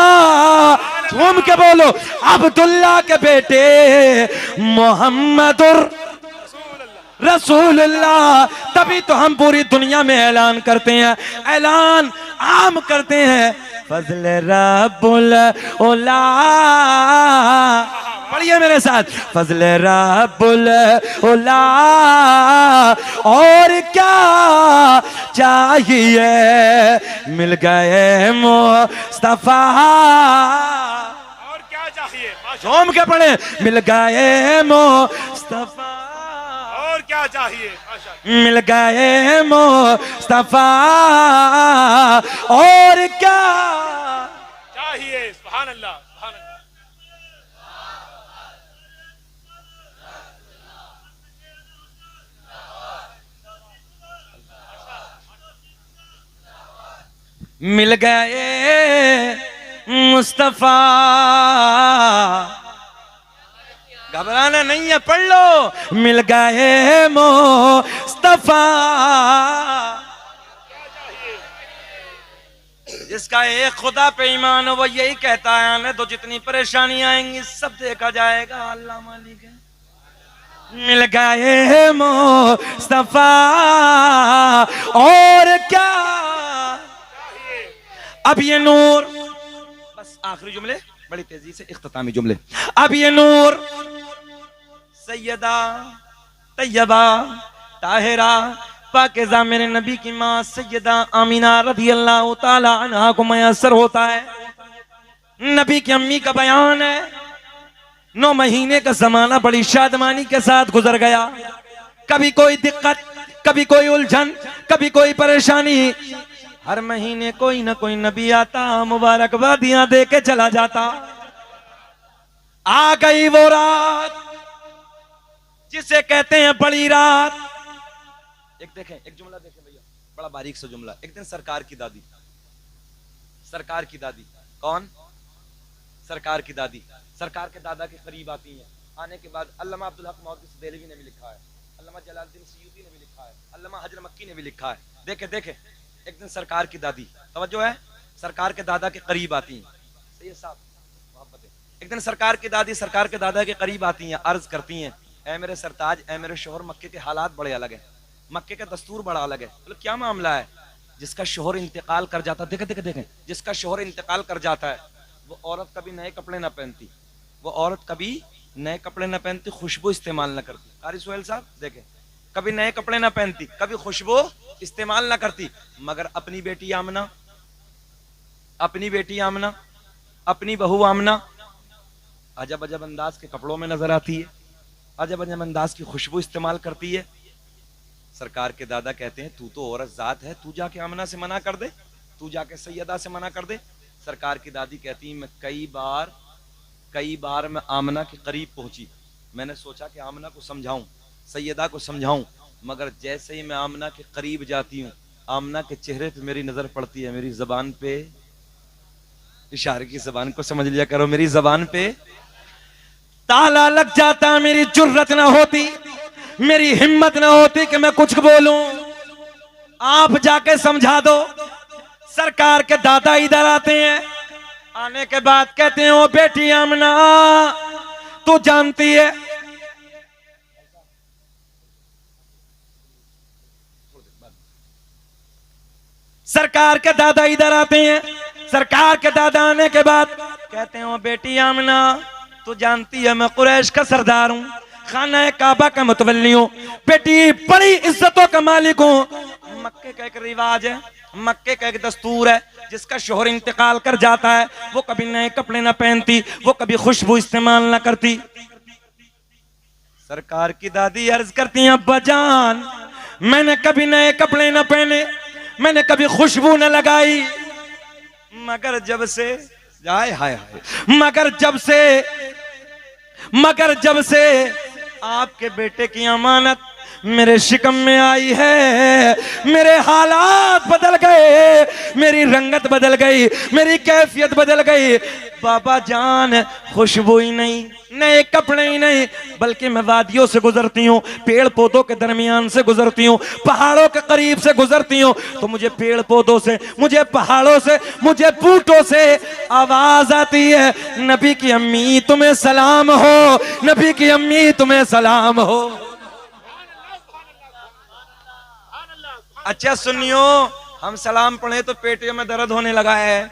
झूम के बोलो, अब्दुल्ला के बेटे मोहम्मदुर रसूलुल्लाह। तभी तो हम पूरी दुनिया में ऐलान करते हैं, ऐलान आम करते हैं, फजल रब्बुल उला, पढ़िए मेरे साथ, फजल रब्बुल उला, और क्या चाहिए मिल गए मुस्तफा, और क्या चाहिए, झूम के पढ़े, मिल गए मुस्तफा, और क्या चाहिए, मिल गए मुस्तफा, और क्या चाहिए, सुभान अल्लाह, सुभान अल्लाह। मिल गए मुस्तफा, घबराना नहीं है, पढ़ लो, मिल गए मुस्तफा, जिसका एक खुदा पे ईमान हो वो यही कहता है हमें तो जितनी परेशानी आएंगी सब देखा जाएगा, अल्लाह मालिक है। मिल गए मुस्तफा, और क्या, अब ये नूर, बस आखिरी जुमले बड़ी तेजी से, इख्तितामी जुमले, अब ये नूर सैयदा तैयबा ताहिरा पाकिज़ा मेरे नबी की माँ सैयदा आमीना रज़ी अल्लाह ताला अन्हा को मयसर होता है। नबी की अम्मी का बयान है, 9 महीने का जमाना बड़ी शादमानी के साथ गुजर गया, कभी कोई दिक्कत, कभी कोई उलझन, कभी कोई परेशानी, हर महीने कोई ना कोई नबी आता, मुबारकबादियां दे के चला जाता। आ गई वो रात जिसे कहते हैं बड़ी रात। एक देखें, एक जुमला देखें भैया, बड़ा बारीक सा जुमला। एक दिन सरकार की दादी, सरकार की दादी कौन, सरकार की दादी सरकार के दादा के करीब आती हैं। आने के बाद अल्लामा अब्दुल हक मुहद्दिस देलवी ने भी लिखा है, अल्लामा जलालुद्दीन सयूती ने भी लिखा है, अल्लामा हजर मक्की ने भी लिखा है। देखे देखे, एक दिन सरकार की दादी, तवज्जो है, सरकार के दादा के करीब आती हैं, सही है साहब, मोहब्बत है। एक दिन सरकार की दादी सरकार के दादा के करीब आती हैं, अर्ज करती हैं, ऐ मेरे सरताज, ऐ मेरे शोहर, मक्के के हालात बड़े अलग हैं, मक्के का दस्तूर बड़ा अलग है। बोले क्या मामला है? जिसका शोहर इंतकाल कर जाता, देखे देखे देखे, जिसका शोहर इंतकाल कर जाता है वो औरत कभी नए कपड़े ना पहनती, वो औरत कभी नए कपड़े ना पहनती, खुशबू इस्तेमाल ना करती। कारी सुहेल साहब देखे, कभी नए कपड़े ना पहनती, कभी खुशबू इस्तेमाल ना करती, मगर अपनी बेटी आमना, अपनी बेटी आमना, अपनी बहू आमना अजब अजब अंदाज के कपड़ों में नजर आती है, अजब अजब अंदाज की खुशबू इस्तेमाल करती है। सरकार के दादा कहते हैं तू तो औरत जात है, तू जाके आमना से मना कर दे, तू जाके सैयदा से मना कर दे। सरकार की दादी कहती है मैं कई बार मैं आमना के करीब पहुंची, मैंने सोचा कि आमना को समझाऊं, सैयदा को समझाऊं, मगर जैसे ही मैं आमना के करीब जाती हूँ, आमना के चेहरे पे मेरी नजर पड़ती है, मेरी जबान पे, इशारे की जबान को समझ लिया करो, मेरी जबान पे ताला लग जाता, मेरी जुर्रत ना होती, मेरी हिम्मत ना होती कि मैं कुछ बोलूं। आप जाके समझा दो। सरकार के दादा इधर आते हैं, आने के बाद कहते हैं ओ बेटी आमना, तू जानती है सरकार के दादा इधर आते हैं, सरकार के दादा आने के बाद कहते हैं ओ बेटी आमना, तू जानती है मैं कुरैश का सरदार हूं, खाना काबा का मुतवल्ली हूं, बेटी बड़ी इज्जतों का मालिक हूं। मक्के का एक रिवाज है, मक्के का एक दस्तूर है, जिसका शोहर इंतकाल कर जाता है वो कभी नए कपड़े ना पहनती, वो कभी खुशबू इस्तेमाल ना करती। सरकार की दादी अर्ज करती हैं अब्बा जान, मैंने कभी नए कपड़े ना पहने, मैंने कभी खुशबू न लगाई, मगर जब से हाय हाय हाय, मगर जब से आपके बेटे की अमानत मेरे शिकम में आई है, मेरे हालात बदल गए, मेरी रंगत बदल गई, मेरी कैफियत बदल गई। बाबा जान खुशबू ही नहीं, नए कपड़े ही नहीं, बल्कि मैं वादियों से गुजरती हूँ, पेड़ पौधों के दरमियान से गुजरती हूँ, पहाड़ों के करीब से गुजरती हूँ, तो मुझे पेड़ पौधों से, मुझे पहाड़ों से, मुझे बूटों से आवाज आती है, नबी की अम्मी तुम्हें सलाम हो, नबी की अम्मी तुम्हें सलाम हो। अच्छा सुनियो, हम सलाम पढ़े तो पेटियों में दर्द होने लगा है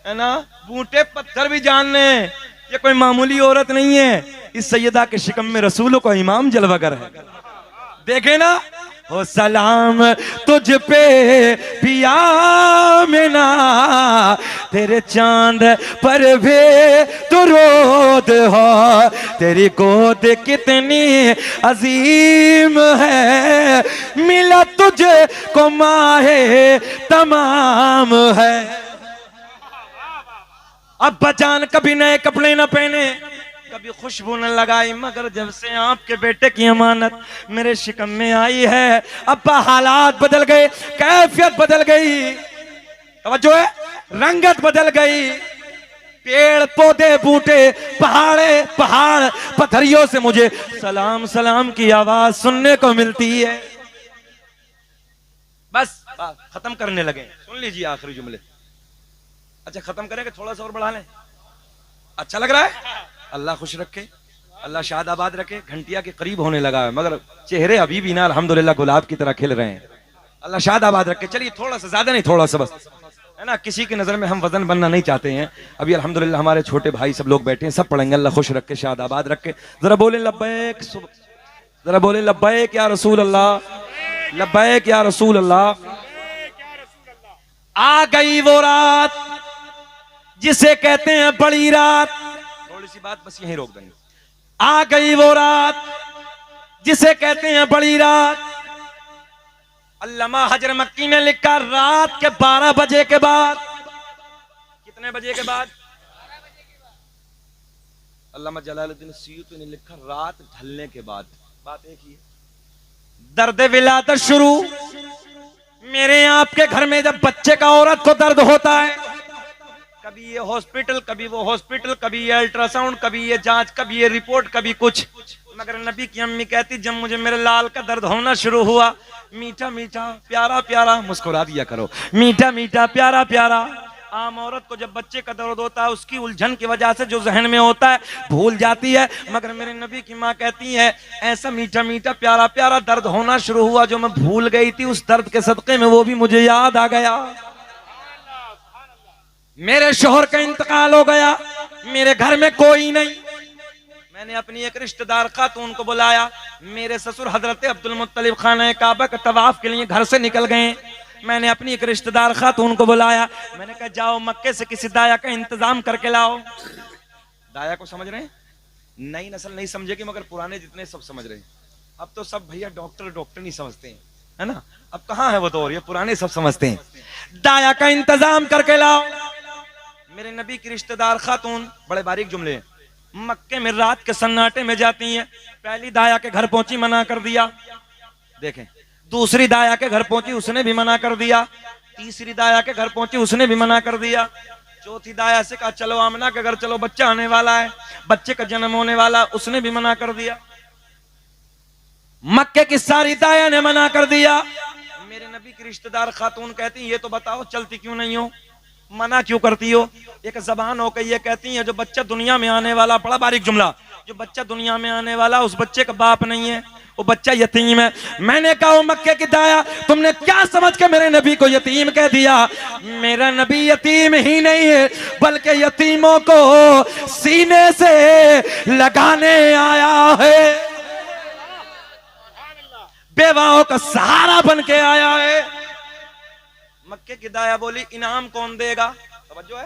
ना, बूटे पत्थर भी जान ले, ये कोई मामूली औरत नहीं है, इस सैयदा के शिकम में रसूलों का इमाम जलवागर है। देखे ना, हो सलाम तुझ पे पिया मेना, तेरे चांद पर भी दुरूद हो, तेरी गोद कितनी अजीम है, मिला तुझे को माहे तमाम है। अब बचान कभी नए कपड़े न पहने, कभी खुशबू न लगाई, मगर जब से आपके बेटे की अमानत मेरे शिकम में आई है, अब्बा हालात बदल गए, कैफियत बदल गई, तवज्जो है, रंगत बदल गई, पेड़ पौधे बूटे पहाड़ पत्थरियों से मुझे सलाम सलाम की आवाज सुनने को मिलती है। बस खत्म करने लगे, सुन लीजिए आखिरी जुमले। अच्छा खत्म करें कि थोड़ा सा और बढ़ा लें? अच्छा लग रहा है? अल्लाह खुश रखे, अल्लाह शाद आबाद रखे। घंटिया के करीब होने लगा है, मगर चेहरे अभी भी ना अल्हम्दुलिल्लाह गुलाब की तरह खिल रहे हैं। अल्लाह शाद आबाद रखे। चलिए थोड़ा सा, ज्यादा नहीं, थोड़ा सा बस, है ना, किसी की नजर में हम वजन बनना नहीं चाहते हैं। अभी अल्हम्दुलिल्लाह हमारे छोटे भाई सब लोग बैठे हैं, सब पढ़ेंगे। अल्लाह खुश रखे, शाद आबाद रखे। जरा बोले लब्बैक, जरा बोले लब्बैक या रसूल अल्लाह, लब्बैक या रसूल अल्लाह। आ गई वो रात जिसे कहते हैं बड़ी रात, थोड़ी सी बात बस यहीं रोक देंगे। आ गई वो रात जिसे कहते हैं बड़ी रात। अल्लामा हजर मक्की ने लिखा रात के 12 बजे के बाद। कितने बजे के बाद? अल्लामा जलालुद्दीन सयूती ने लिखा रात ढलने के बाद। बात एक ही है, दर्द विलादत शुरू। मेरे आपके घर में जब बच्चे का औरत को दर्द होता है, कभी ये हॉस्पिटल, कभी वो हॉस्पिटल, कभी ये अल्ट्रासाउंड, कभी ये जांच, कभी ये रिपोर्ट, कभी कुछ, मगर नबी की अम्मी कहती जब मुझे मेरे लाल का दर्द होना शुरू हुआ, मीठा मीठा प्यारा प्यारा मुस्कुरा दिया करो, मीठा मीठा प्यारा प्यारा आम औरत को जब बच्चे का दर्द होता है उसकी उलझन की वजह से जो जहन में होता है भूल जाती है, मगर मेरे नबी की माँ कहती है ऐसा मीठा मीठा प्यारा प्यारा दर्द होना शुरू हुआ जो मैं भूल गई थी, उस दर्द के सदके में वो भी मुझे याद आ गया। मेरे शोहर का इंतकाल हो गया, मेरे घर में कोई नहीं, मैंने अपनी एक रिश्तेदार खातून को बुलाया। मेरे ससुर हजरत अब्दुल मुत्तलिब खाना काबा के तवाफ के लिए घर से निकल गए। मैंने अपनी एक रिश्तेदार खातून को बुलाया, मैंने कहा जाओ मक्के से किसी दाया का इंतजाम करके लाओ। दाया को समझ रहे हैं? नई नस्ल नहीं समझेगी मगर पुराने जितने सब समझ रहे हैं। अब तो सब भैया डॉक्टर नहीं समझते हैं, है ना? अब कहाँ है वो दौर, ये पुराने सब समझते हैं। दाया का इंतजाम करके लाओ। मेरे नबी की रिश्तेदार खातून, बड़े बारीक जुमले हैं, मक्के में रात के सन्नाटे में जाती हैं। पहली दाया के घर पहुंची, मना कर दिया, देखें। दूसरी दाया के घर पहुंची, उसने भी मना कर दिया। तीसरी दाया के घर पहुंची, उसने भी मना कर दिया। चौथी दाया से कहा चलो आमना के घर चलो, बच्चा आने वाला है, बच्चे का जन्म होने वाला, उसने भी मना कर दिया। मक्के की सारी दाया ने मना कर दिया। मेरे नबी की रिश्तेदार खातून कहती ये तो बताओ चलती क्यों नहीं हो, मना क्यों करती हो? एक जबान होकर ये कहती है जो बच्चा दुनिया में आने वाला, बड़ा बारीक जुमला, जो बच्चा दुनिया में आने वाला उस बच्चे का बाप नहीं है, वो बच्चा यतीम है। मैंने कहा मक्के की दाया तुमने क्या समझ के मेरे नबी को यतीम कह दिया? मेरा नबी यतीम ही नहीं है बल्कि यतीमों को सीने से लगाने आया है, बेवाओं का सहारा बन के आया है। मक्के की दाया बोली इनाम कौन देगा? तवज्जो है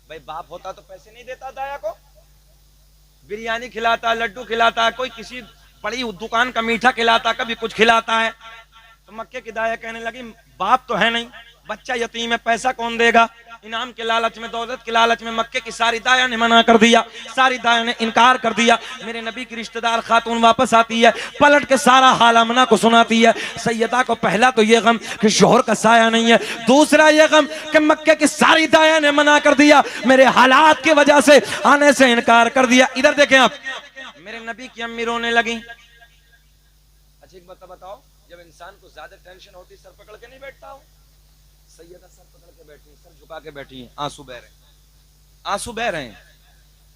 भाई, बाप होता तो पैसे नहीं देता दाया को, बिरयानी खिलाता, लड्डू खिलाता, कोई किसी बड़ी दुकान का मीठा खिलाता, कभी कुछ खिलाता है। तो मक्के की दाया कहने लगी बाप तो है नहीं, बच्चा यतीम है, पैसा कौन देगा? इनाम के लालच में, दौलत के लालच में मक्के की सारी दाया ने मना कर दिया, सारी दाया ने इनकार कर दिया। मेरे नबी की रिश्तेदार खातून वापस आती है, पलट के सारा हाल अमना को सुनाती है। सैयदा को पहला तो ये गम कि शोहर का साया नहीं है, दूसरा ये गम कि मक्के की सारी दाया ने मना कर दिया, मेरे हालात की वजह से आने से इनकार कर दिया। इधर देखें आप, मेरे नबी की अम्मी रोने लगी। अच्छा एक बात बताओ, जब इंसान को ज्यादा टेंशन होती सर पकड़ के नहीं बैठता हो? सैयदा सर पकड़ के बैठी, सर झुका के बैठी है, आंसू बह रहे हैं, आंसू बह रहे हैं,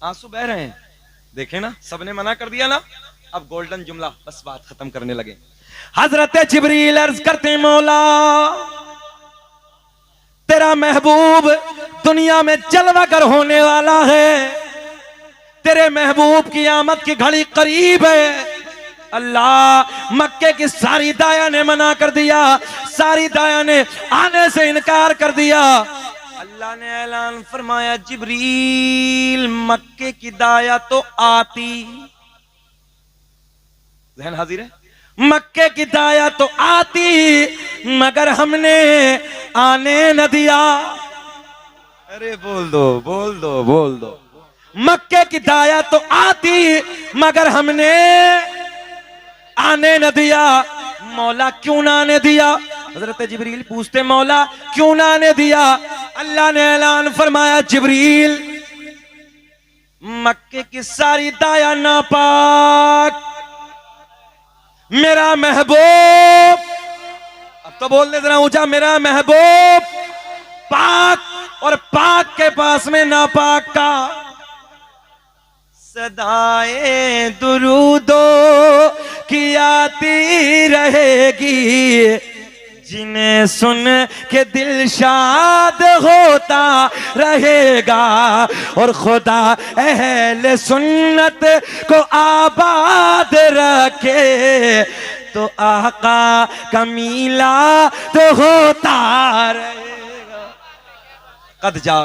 आंसू बह रहे हैं। देखे ना, सबने मना कर दिया ना। अब गोल्डन जुमला, बस बात खत्म करने लगे। हजरत जिब्रील अर्ज करते मौला तेरा महबूब दुनिया में जलवागर होने वाला है, तेरे महबूब की आमद की घड़ी करीब है। अल्लाह, मक्के की सारी दाया ने मना कर दिया, सारी दाया ने आने से इनकार कर दिया। अल्लाह ने ऐलान फरमाया जिब्रील मक्के की दाया तो आती, जहन हाजिर है, मक्के की दाया तो आती मगर हमने आने न दिया। अरे बोल दो बोल दो बोल दो, मक्के की दाया तो आती मगर हमने आने न दिया। मौला क्यों ना आने दिया? हजरत जिब्रील पूछते मौला क्यों ना आने दिया? अल्लाह ने ऐलान फरमाया जिब्रील मक्के की सारी दाया नापाक, मेरा महबूब, अब तो बोलने जरा ऊंचा, मेरा महबूब पाक और पाक के पास में नापाक का सदाए दुरूदो की आती रहेगी, जिन्हें सुन के दिल शाद होता रहेगा और खुदा अहले सुन्नत को आबाद रखे तो आका का मीलाद होता रहेगा। कद जा